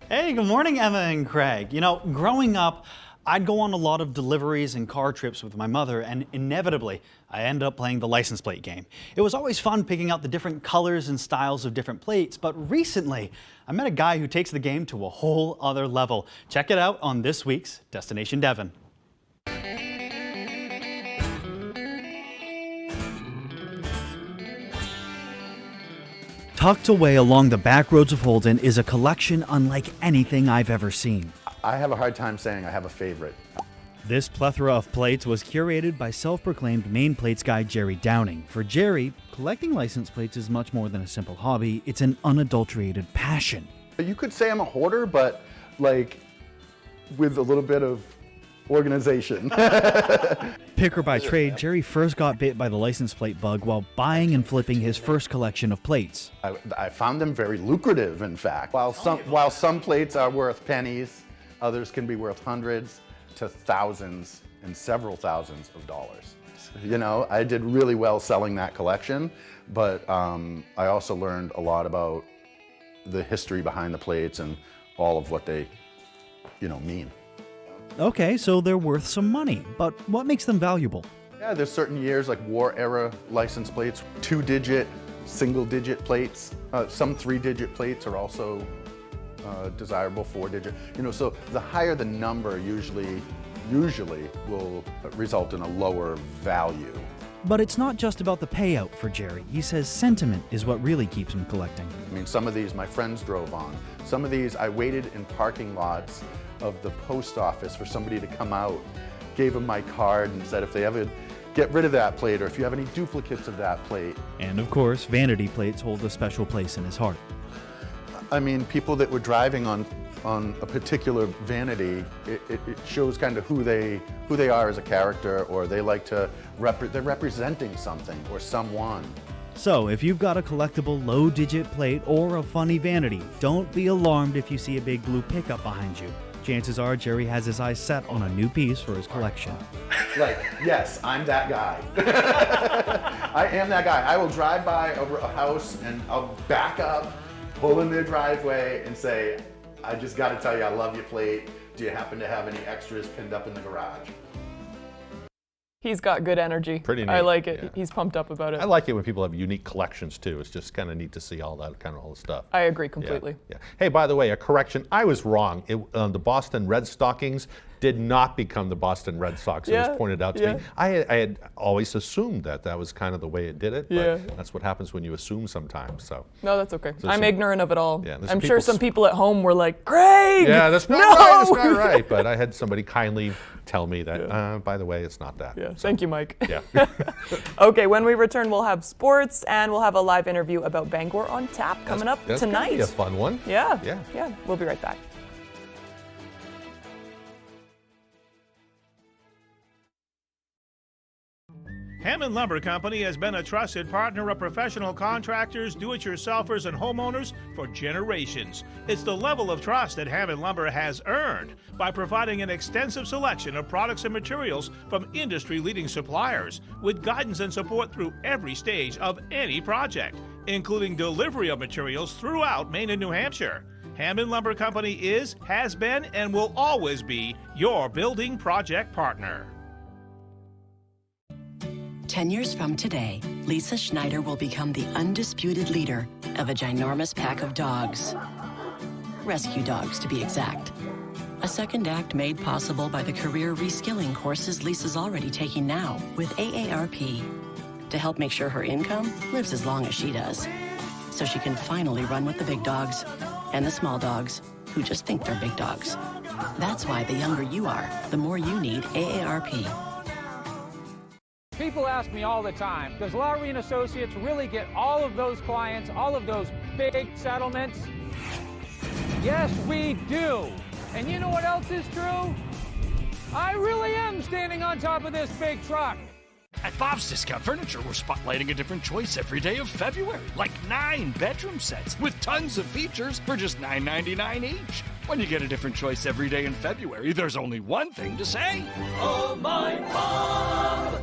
Hey, good morning, Emma and Craig. You know, growing up, I'd go on a lot of deliveries and car trips with my mother, and inevitably, I ended up playing the license plate game. It was always fun picking out the different colors and styles of different plates, but recently, I met a guy who takes the game to a whole other level. Check it out on this week's Destination Devon. Tucked away along the back roads of Holden is a collection unlike anything I've ever seen. I have a hard time saying I have a favorite. This plethora of plates was curated by self-proclaimed Maine plates guy Jerry Downing. For Jerry, collecting license plates is much more than a simple hobby, it's an unadulterated passion. You could say I'm a hoarder, but like with a little bit of organization. Picker by trade, Jerry first got bit by the license plate bug while buying and flipping his first collection of plates. I found them very lucrative, in fact. While some plates are worth pennies, others can be worth hundreds to thousands and several thousands of dollars. You know, I did really well selling that collection, but I also learned a lot about the history behind the plates and all of what they, you know, mean. Okay, so they're worth some money, but what makes them valuable? Yeah, there's certain years like war era license plates, 2-digit, single-digit plates. Some 3-digit plates are also desirable, 4-digit. You know, so the higher the number usually will result in a lower value. But it's not just about the payout for Jerry. He says sentiment is what really keeps him collecting. I mean, some of these my friends drove on. Some of these I waited in parking lots of the post office for somebody to come out, gave them my card and said if they ever get rid of that plate or if you have any duplicates of that plate. And of course, vanity plates hold a special place in his heart. I mean, people that were driving on a particular vanity, it shows kind of who they are as a character, or they like to they're representing something or someone. So if you've got a collectible low-digit plate or a funny vanity, don't be alarmed if you see a big blue pickup behind you. Chances are Jerry has his eyes set on a new piece for his collection. Like, yes, I'm that guy. I am that guy. I will drive by a house and I'll back up, pull in their driveway and say, I just got to tell you, I love your plate. Do you happen to have any extras pinned up in the garage? He's got good energy. Pretty neat. I like it. Yeah. He's pumped up about it. I like it when people have unique collections too. It's just kind of neat to see all that kind of old stuff. I agree completely. Yeah. Hey, by the way, a correction. I was wrong. The Boston Red Stockings did not become the Boston Red Sox. It was pointed out to me. I had always assumed that was kind of the way it did it. But that's what happens when you assume sometimes. So. No, that's okay. I'm ignorant of it all. Yeah, I'm sure some people at home were like, Craig! Yeah, that's not right. That's not right. But I had somebody kindly tell me that, by the way, it's not that. Yeah. So. Thank you, Mike. Yeah. Okay, when we return, we'll have sports and we'll have a live interview about Bangor on Tap coming up that's tonight. That's gonna be a fun one. Yeah. We'll be right back. Hammond Lumber Company has been a trusted partner of professional contractors, do-it-yourselfers, and homeowners for generations. It's the level of trust that Hammond Lumber has earned by providing an extensive selection of products and materials from industry-leading suppliers, with guidance and support through every stage of any project, including delivery of materials throughout Maine and New Hampshire. Hammond Lumber Company is, has been, and will always be your building project partner. 10 years from today, Lisa Schneider will become the undisputed leader of a ginormous pack of dogs. Rescue dogs, to be exact. A second act made possible by the career reskilling courses Lisa's already taking now with AARP to help make sure her income lives as long as she does, so she can finally run with the big dogs and the small dogs who just think they're big dogs. That's why the younger you are, the more you need AARP. People ask me all the time, does Lowry & Associates really get all of those clients, all of those big settlements? Yes, we do. And you know what else is true? I really am standing on top of this big truck. At Bob's Discount Furniture, we're spotlighting a different choice every day of February, like 9 bedroom sets with tons of features for just $9.99 each. When you get a different choice every day in February, there's only one thing to say. Oh, my Bob!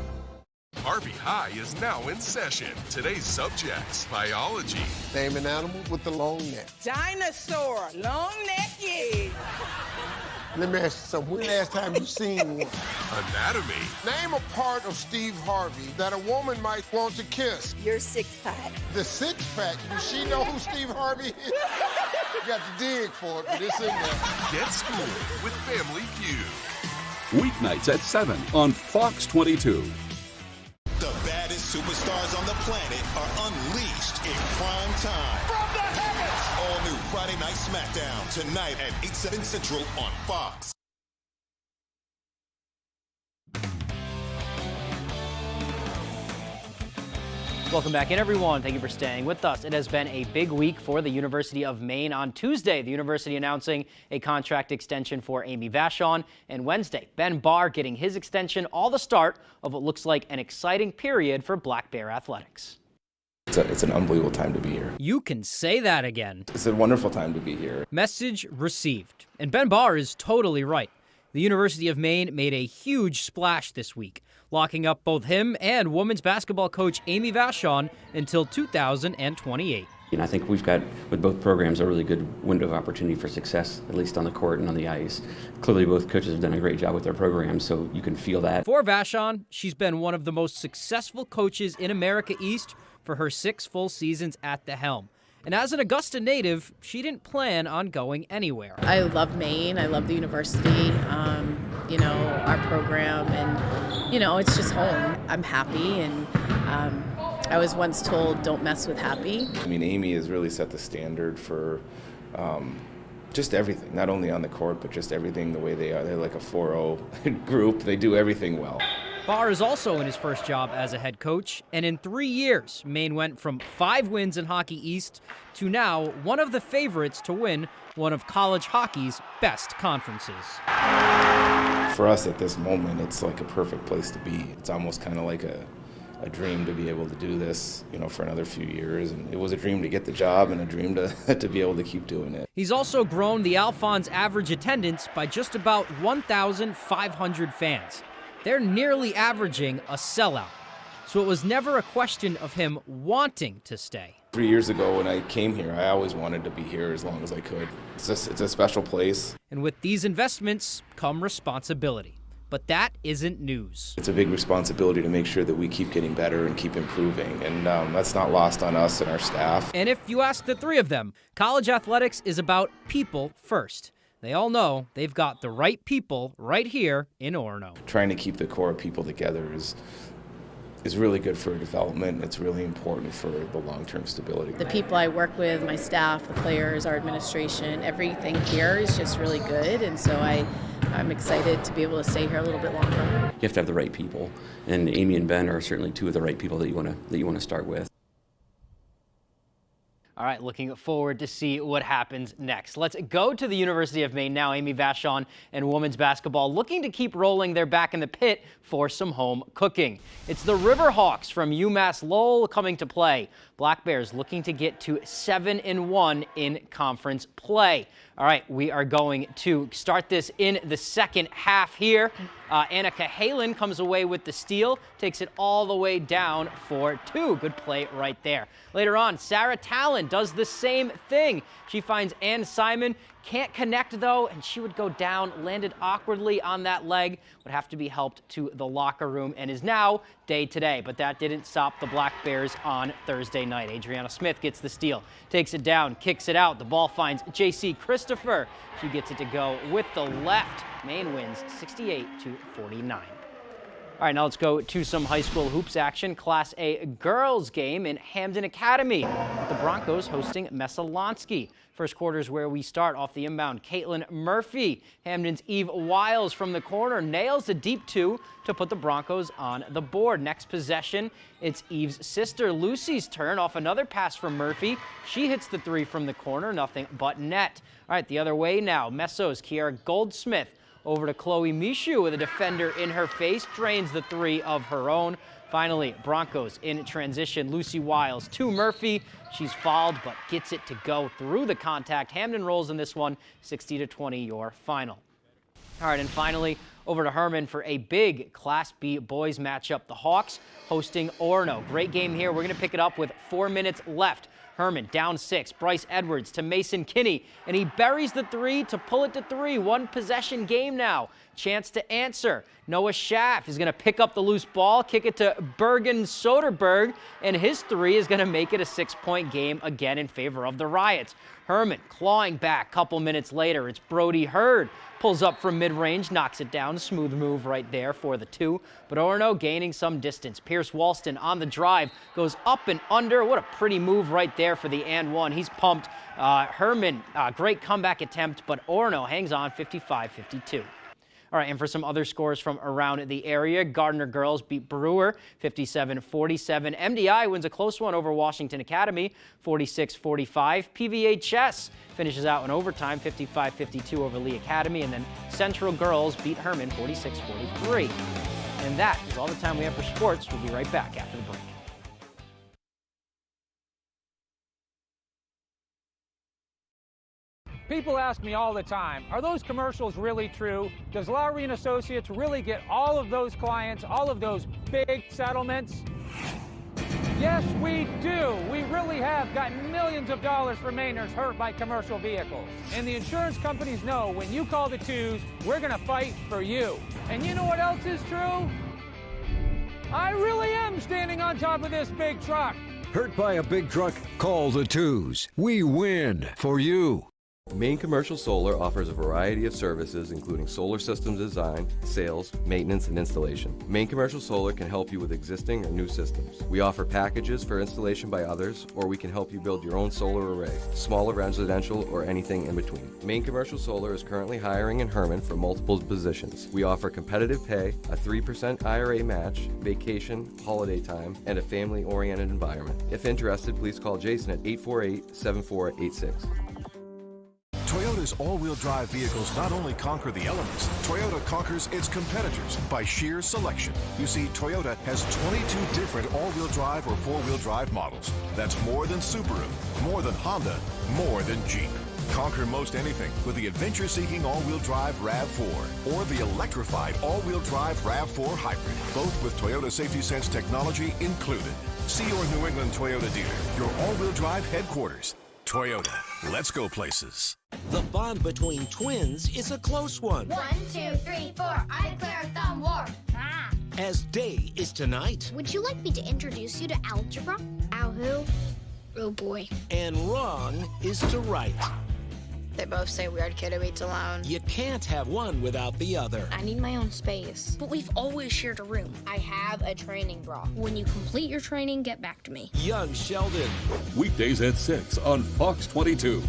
RV High is now in session. Today's subjects: biology. Name an animal with the long neck. Dinosaur, long neck, yeah. Let me ask you something. When the last time you seen one? Anatomy. Name a part of Steve Harvey that a woman might want to kiss. Your six-pack. The six-pack? Does she know who Steve Harvey is? You got to dig for it, but it's in there. Get schooled with Family Feud. Weeknights at 7 on Fox 22. The baddest superstars on the planet are unleashed in prime time. From the heavens! All new Friday Night SmackDown, tonight at 8/7 Central on Fox. Welcome back in, everyone. Thank you for staying with us. It has been a big week for the University of Maine. On Tuesday, the university announcing a contract extension for Amy Vachon, and Wednesday, Ben Barr getting his extension, all the start of what looks like an exciting period for Black Bear athletics. It's an unbelievable time to be here. You can say that again. It's a wonderful time to be here. Message received. And Ben Barr is totally right. The University of Maine made a huge splash this week, locking up both him and women's basketball coach Amy Vachon until 2028. And I think we've got, with both programs, a really good window of opportunity for success, at least on the court and on the ice. Clearly, both coaches have done a great job with their programs, so you can feel that. For Vachon, she's been one of the most successful coaches in America East for her 6 full seasons at the helm. And as an Augusta native, she didn't plan on going anywhere. I love Maine. I love the university, our program, and, it's just home. I'm happy, and I was once told, don't mess with happy. I mean, Amy has really set the standard for just everything, not only on the court, but just everything the way they are. They're like a 4-0 group. They do everything well. Barr is also in his first job as a head coach, and in 3 years, Maine went from 5 wins in Hockey East to now one of the favorites to win one of college hockey's best conferences. For us at this moment, it's like a perfect place to be. It's almost kind of like a dream to be able to do this, for another few years. And it was a dream to get the job and a dream to be able to keep doing it. He's also grown the Alphons' average attendance by just about 1,500 fans. They're nearly averaging a sellout. So it was never a question of him wanting to stay. 3 years ago when I came here, I always wanted to be here as long as I could. It's a special place. And with these investments come responsibility. But that isn't news. It's a big responsibility to make sure that we keep getting better and keep improving, and that's not lost on us and our staff. And if you ask the 3 of them, college athletics is about people first. They all know they've got the right people right here in Orono. Trying to keep the core people together is really good for development. It's really important for the long-term stability. The people I work with, my staff, the players, our administration, everything here is just really good, and so I'm excited to be able to stay here a little bit longer. You have to have the right people, and Amy and Ben are certainly 2 of the right people that you want to start with. All right, looking forward to see what happens next. Let's go to the University of Maine now. Amy Vachon and women's basketball looking to keep rolling. They're back in the pit for some home cooking. It's the Riverhawks from UMass Lowell coming to play. Black Bears looking to get to 7-1 in conference play. All right, we are going to start this in the second half here. Annika Halen comes away with the steal, takes it all the way down for 2. Good play right there. Later on, Sarah Talon does the same thing. She finds Ann Simon, can't connect though, and she would go down, landed awkwardly on that leg, would have to be helped to the locker room, and is now day today. But that didn't stop the Black Bears on Thursday night. Adriana Smith gets the steal, takes it down, kicks it out. The ball finds J.C. Christopher. She gets it to go with the left. Maine wins 68-49. All right, now let's go to some high school hoops action. Class A girls game in Hamden Academy with the Broncos hosting Messalonsky. First quarter is where we start off the inbound. Caitlin Murphy, Hamden's Eve Wiles from the corner, nails a deep 2 to put the Broncos on the board. Next possession, it's Eve's sister Lucy's turn off another pass from Murphy. She hits the 3 from the corner, nothing but net. All right, the other way now. Messo's Kiara Goldsmith over to Chloe Mishu with a defender in her face, drains the 3 of her own. Finally, Broncos in transition. Lucy Wiles to Murphy. She's fouled, but gets it to go through the contact. Hamden rolls in this one, 60-20 your final. All right, and finally, over to Herman for a big Class B boys matchup. The Hawks hosting Orono. Great game here. We're going to pick it up with 4 minutes left. Herman down 6. Bryce Edwards to Mason Kinney, and he buries the 3 to pull it to 3. 1 possession game now. Chance to answer. Noah Schaff is going to pick up the loose ball, kick it to Bergen Soderberg, and his 3 is going to make it a 6-point game again in favor of the Riots. Herman clawing back. Couple minutes later, it's Brody Hurd. Pulls up from mid-range, knocks it down. Smooth move right there for the 2. But Orono gaining some distance. Pierce Walston on the drive, goes up and under. What a pretty move right there for the and 1. He's pumped. Herman, great comeback attempt, but Orono hangs on 55-52. All right, and for some other scores from around the area, Gardner girls beat Brewer 57-47. MDI wins a close one over Washington Academy 46-45. PVA Chess finishes out in overtime 55-52 over Lee Academy. And then Central girls beat Herman 46-43. And that is all the time we have for sports. We'll be right back after the break. People ask me all the time, are those commercials really true? Does Lowry & Associates really get all of those clients, all of those big settlements? Yes, we do. We really have gotten millions of dollars for Mainers hurt by commercial vehicles. And the insurance companies know when you call the twos, we're going to fight for you. And you know what else is true? I really am standing on top of this big truck. Hurt by a big truck? Call the twos. We win for you. Maine Commercial Solar offers a variety of services including solar systems design, sales, maintenance, and installation. Maine Commercial Solar can help you with existing or new systems. We offer packages for installation by others, or we can help you build your own solar array, smaller residential, or anything in between. Maine Commercial Solar is currently hiring in Herman for multiple positions. We offer competitive pay, a 3% IRA match, vacation, holiday time, and a family-oriented environment. If interested, please call Jason at 848-7486. Toyota's all-wheel drive vehicles not only conquer the elements, Toyota conquers its competitors by sheer selection. You see, Toyota has 22 different all-wheel drive or four-wheel drive models. That's more than Subaru, more than Honda, more than Jeep. Conquer most anything with the adventure-seeking all-wheel drive RAV4 or the electrified all-wheel drive RAV4 Hybrid, both with Toyota Safety Sense technology included. See your New England Toyota dealer, your all-wheel drive headquarters. Toyota, let's go places. The bond between twins is a close one. 1, 2, 3, 4, I declare a thumb war. As day is tonight. Would you like me to introduce you to algebra? Ow who? Oh boy. And wrong is to right. They both say weird kid who eats alone. You can't have one without the other. I need my own space. But we've always shared a room. I have a training bra. When you complete your training, get back to me. Young Sheldon. Weekdays at 6 on Fox 22.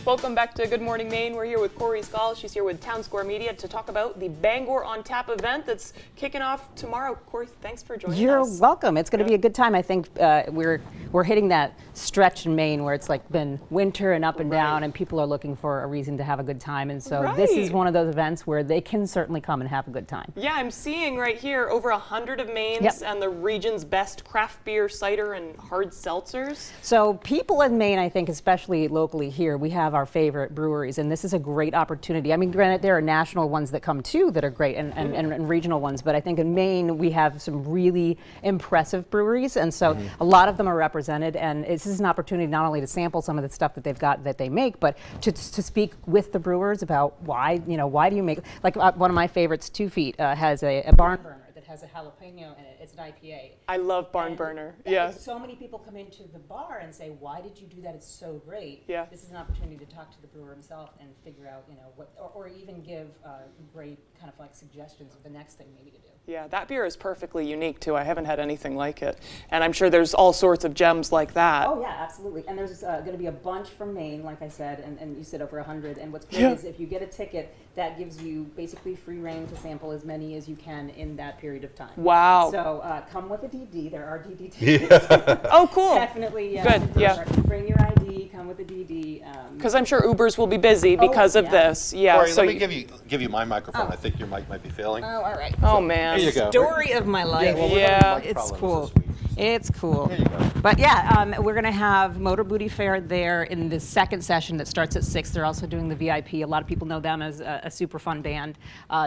Welcome back to Good Morning Maine. We're here with Corey Schall. She's here with Town Square Media to talk about the Bangor on Tap event that's kicking off tomorrow. Corey, thanks for joining us. You're welcome. It's going to be a good time. I think we're hitting that stretch in Maine where it's like been winter and up and down, and people are looking for a reason to have a good time. And so this is one of those events where they can certainly come and have a good time. Yeah, I'm seeing right here over 100 of Maine's and the region's best craft beer, cider, and hard seltzers. So people in Maine, I think, especially locally here, we have our favorite breweries, and this is a great opportunity. I mean, granted, there are national ones that come too that are great, and regional ones, but I think in Maine we have some really impressive breweries, and so a lot of them are represented, and this is an opportunity not only to sample some of the stuff that they've got that they make, but to speak with the brewers about why do you make, like one of my favorites, 2 Feet, has a barn burner that has a jalapeno in it. It's an IPA. I love Barn Burner. Yeah. So many people come into the bar and say, "Why did you do that? It's so great." Yeah. This is an opportunity to talk to the brewer himself and figure out, what, or even give great kind of like suggestions of the next thing maybe to do. Yeah, that beer is perfectly unique too. I haven't had anything like it, and I'm sure there's all sorts of gems like that. Oh yeah, absolutely. And there's going to be a bunch from Maine, like I said, and you said over 100. And what's great is if you get a ticket, that gives you basically free reign to sample as many as you can in that period of time. Wow. So come with a DD. There are DD tickets. Oh, cool. Definitely. Yeah. Good. Yeah. Bring your ID. Come with a DD. Because I'm sure Ubers will be busy because of this. Yeah. Corey, so let me give you my microphone. I think your mic might be failing. Oh, all right. Oh man. Here you go. Story of my life. Yeah. It's cool. It's cool. But yeah, we're going to have Motor Booty Fair there in the second session that starts at 6. They're also doing the VIP. A lot of people know them as a super fun band.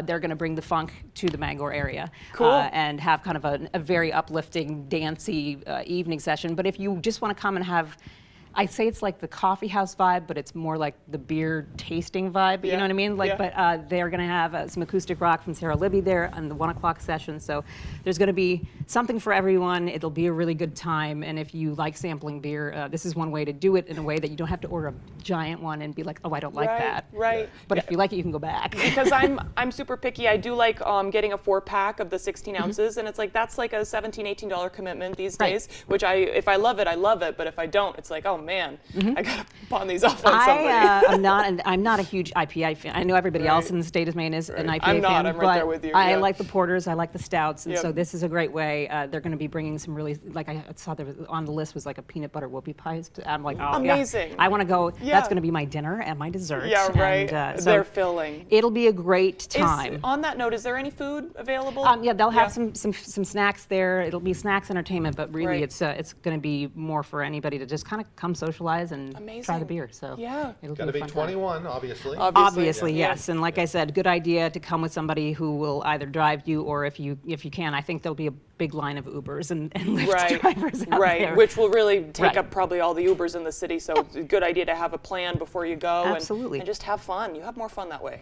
They're going to bring the funk to the Bangor area. Cool. And have kind of a very uplifting, dancey evening session. But if you just want to come and have, I'd say it's like the coffee house vibe, but it's more like the beer tasting vibe. You know what I mean? But they're going to have some acoustic rock from Sarah Libby there on the 1 o'clock session. So there's going to be something for everyone. It'll be a really good time. And if you like sampling beer, this is one way to do it in a way that you don't have to order a giant one and be like, oh, I don't like that. Right. But if you like it, you can go back. Because I'm super picky. I do like getting a 4-pack of the 16 ounces, and it's like that's like a $17, $18 commitment these days. Which if I love it, I love it. But if I don't, it's like, oh man, I got to pawn these off on somebody. I'm not a huge IPA fan. I know everybody else in the state of Maine is an IPA I'm not. fan. I'm right there with you. I like the porters. I like the stouts, and so this is a great way. They're going to be bringing some really, like I saw there was, on the list was like a peanut butter whoopie pie. I'm like, oh, amazing. Yeah. I want to go. That's going to be my dinner and my dessert. Yeah, right. And, they're filling. It'll be a great time. On that note, is there any food available? Yeah, they'll have some snacks there. It'll be snacks entertainment, but really it's going to be more for anybody to just kind of come socialize and try the beer. So it'll Got to be 21, time. obviously. Obviously, yes. And like I said, good idea to come with somebody who will either drive you or if you can, I think there'll be a big line of Ubers and Lyft drivers out there. Which will really take up probably all the Ubers in the city. So it's a good idea to have a plan before you go. Absolutely. And just have fun. You have more fun that way.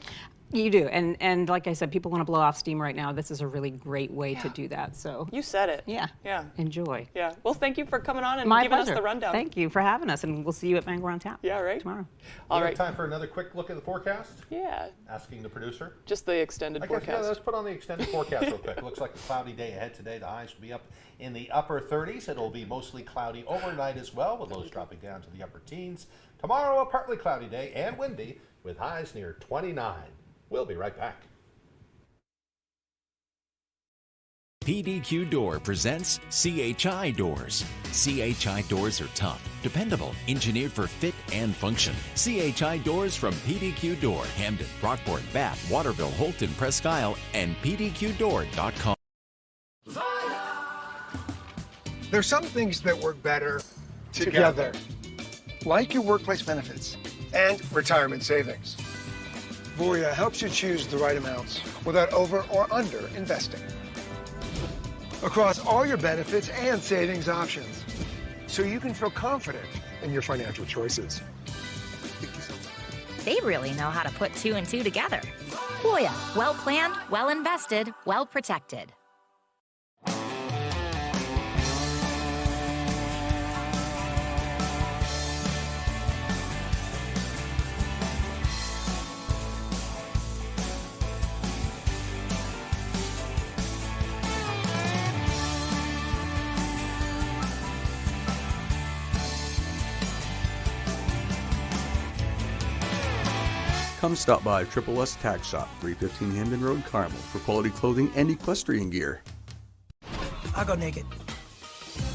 You do, and like I said, people want to blow off steam right now. This is a really great way to do that. So you said it. Yeah. Enjoy. Yeah. Well, thank you for coming on and My giving pleasure. us the rundown. Thank you for having us, and we'll see you at Bangor on Tap. Yeah, right. Tomorrow. All right. Time for another quick look at the forecast? Yeah. Asking the producer. Just the extended forecast. Yeah, let's put on the extended forecast real quick. Looks like a cloudy day ahead today. The highs will be up in the upper 30s. It'll be mostly cloudy overnight as well, with lows dropping down to the upper teens. Tomorrow, a partly cloudy day and windy, with highs near 29. We'll be right back. PDQ Door presents CHI Doors. CHI Doors are tough, dependable, engineered for fit and function. CHI Doors from PDQ Door, Hamden, Brockport, Bath, Waterville, Holton, Presque Isle, and PDQDoor.com. There's some things that work better together, like your workplace benefits and retirement savings. Voya helps you choose the right amounts without over or under investing across all your benefits and savings options, so you can feel confident in your financial choices. They really know how to put two and two together. Voya, well planned, well invested, well protected. Come stop by Triple S Tack Shop, 315 Hamden Road, Carmel, for quality clothing and equestrian gear. I'll go naked.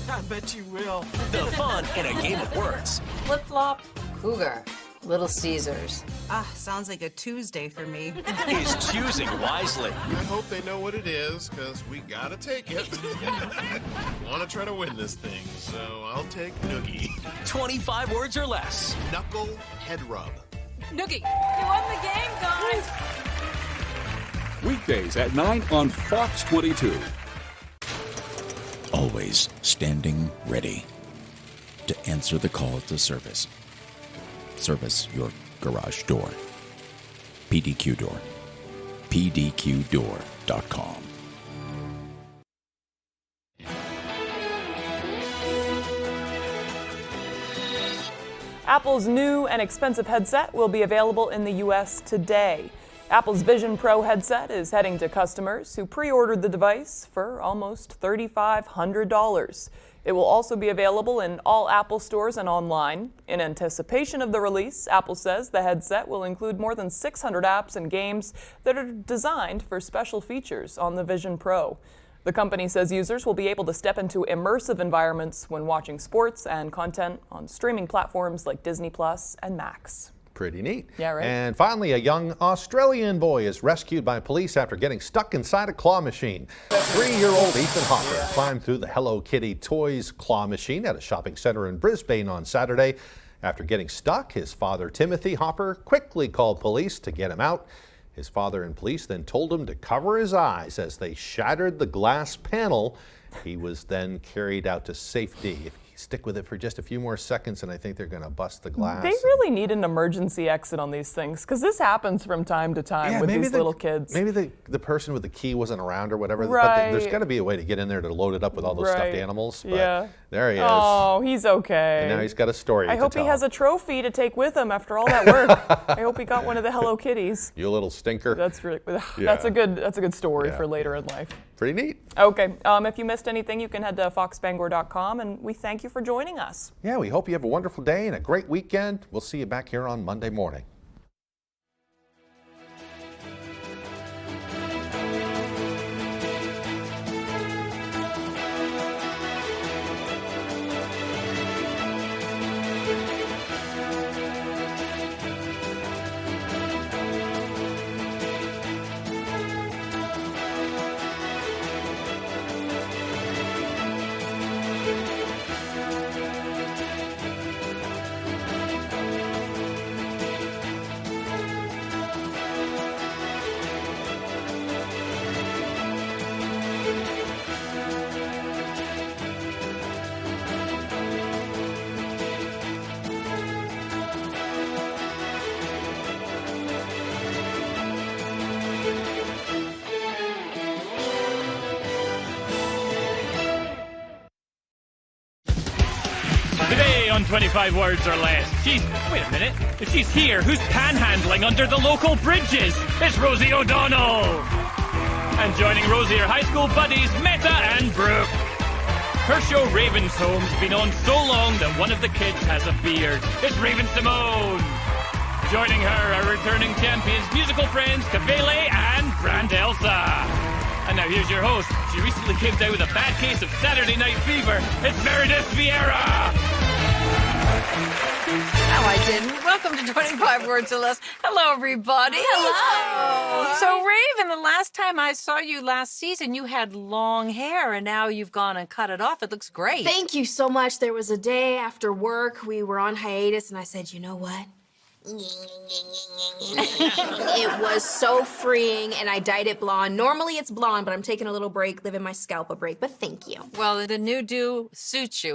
I bet you will. The fun in a game of words. Flip-flop, cougar, Little Caesars. Sounds like a Tuesday for me. Is choosing wisely. I hope they know what it is, because we gotta take it. Want to try to win this thing, so I'll take Noogie. 25 words or less. Knuckle head rub. Noogie, you won the game, guys. Weekdays at 9 on Fox 22. Always standing ready to answer the call to service. Service your garage door. PDQ Door. PDQDoor.com. Apple's new and expensive headset will be available in the U.S. today. Apple's Vision Pro headset is heading to customers who pre-ordered the device for almost $3,500. It will also be available in all Apple stores and online. In anticipation of the release, Apple says the headset will include more than 600 apps and games that are designed for special features on the Vision Pro. The company says users will be able to step into immersive environments when watching sports and content on streaming platforms like Disney Plus and Max. Pretty neat. Yeah, right. And finally, a young Australian boy is rescued by police after getting stuck inside a claw machine. 3-year-old Ethan Hopper climbed through the Hello Kitty Toys claw machine at a shopping center in Brisbane on Saturday. After getting stuck, his father, Timothy Hopper, quickly called police to get him out. His father and police then told him to cover his eyes as they shattered the glass panel. He was then carried out to safety. If you stick with it for just a few more seconds, and I think they're going to bust the glass. They really need an emergency exit on these things, because this happens from time to time with these little kids. Maybe the person with the key wasn't around or whatever. Right. But there's got to be a way to get in there to load it up with all those stuffed animals. But yeah. There he is. Oh, he's okay. And now he's got a story I to hope tell. he has a trophy to take with him after all that work. I hope he got one of the Hello Kitties. You little stinker. That's really that's a good story for later in life. Pretty neat. Okay. If you missed anything, you can head to foxbangor.com, and we thank you for for joining us. Yeah, we hope you have a wonderful day and a great weekend. We'll see you back here on Monday morning. Today on 25 Words or Less, wait a minute. If she's here, who's panhandling under the local bridges? It's Rosie O'Donnell. And joining Rosie are high school buddies Meta and Brooke. Her show Raven's Home's been on so long that one of the kids has a beard. It's Raven Simone. Joining her are returning champions, musical friends Cavele and Grand Elsa. And now here's your host. She recently came down with a bad case of Saturday Night Fever. It's Meredith Vieira. No, I didn't. Welcome to 25 Words or Less. Hello, everybody. Hello. So, Raven, the last time I saw you last season, you had long hair, and now you've gone and cut it off. It looks great. Thank you so much. There was a day after work, we were on hiatus, and I said, you know what? It was so freeing, and I dyed it blonde. Normally it's blonde, but I'm taking a little break, giving my scalp a break, but thank you. Well, the new do suits you.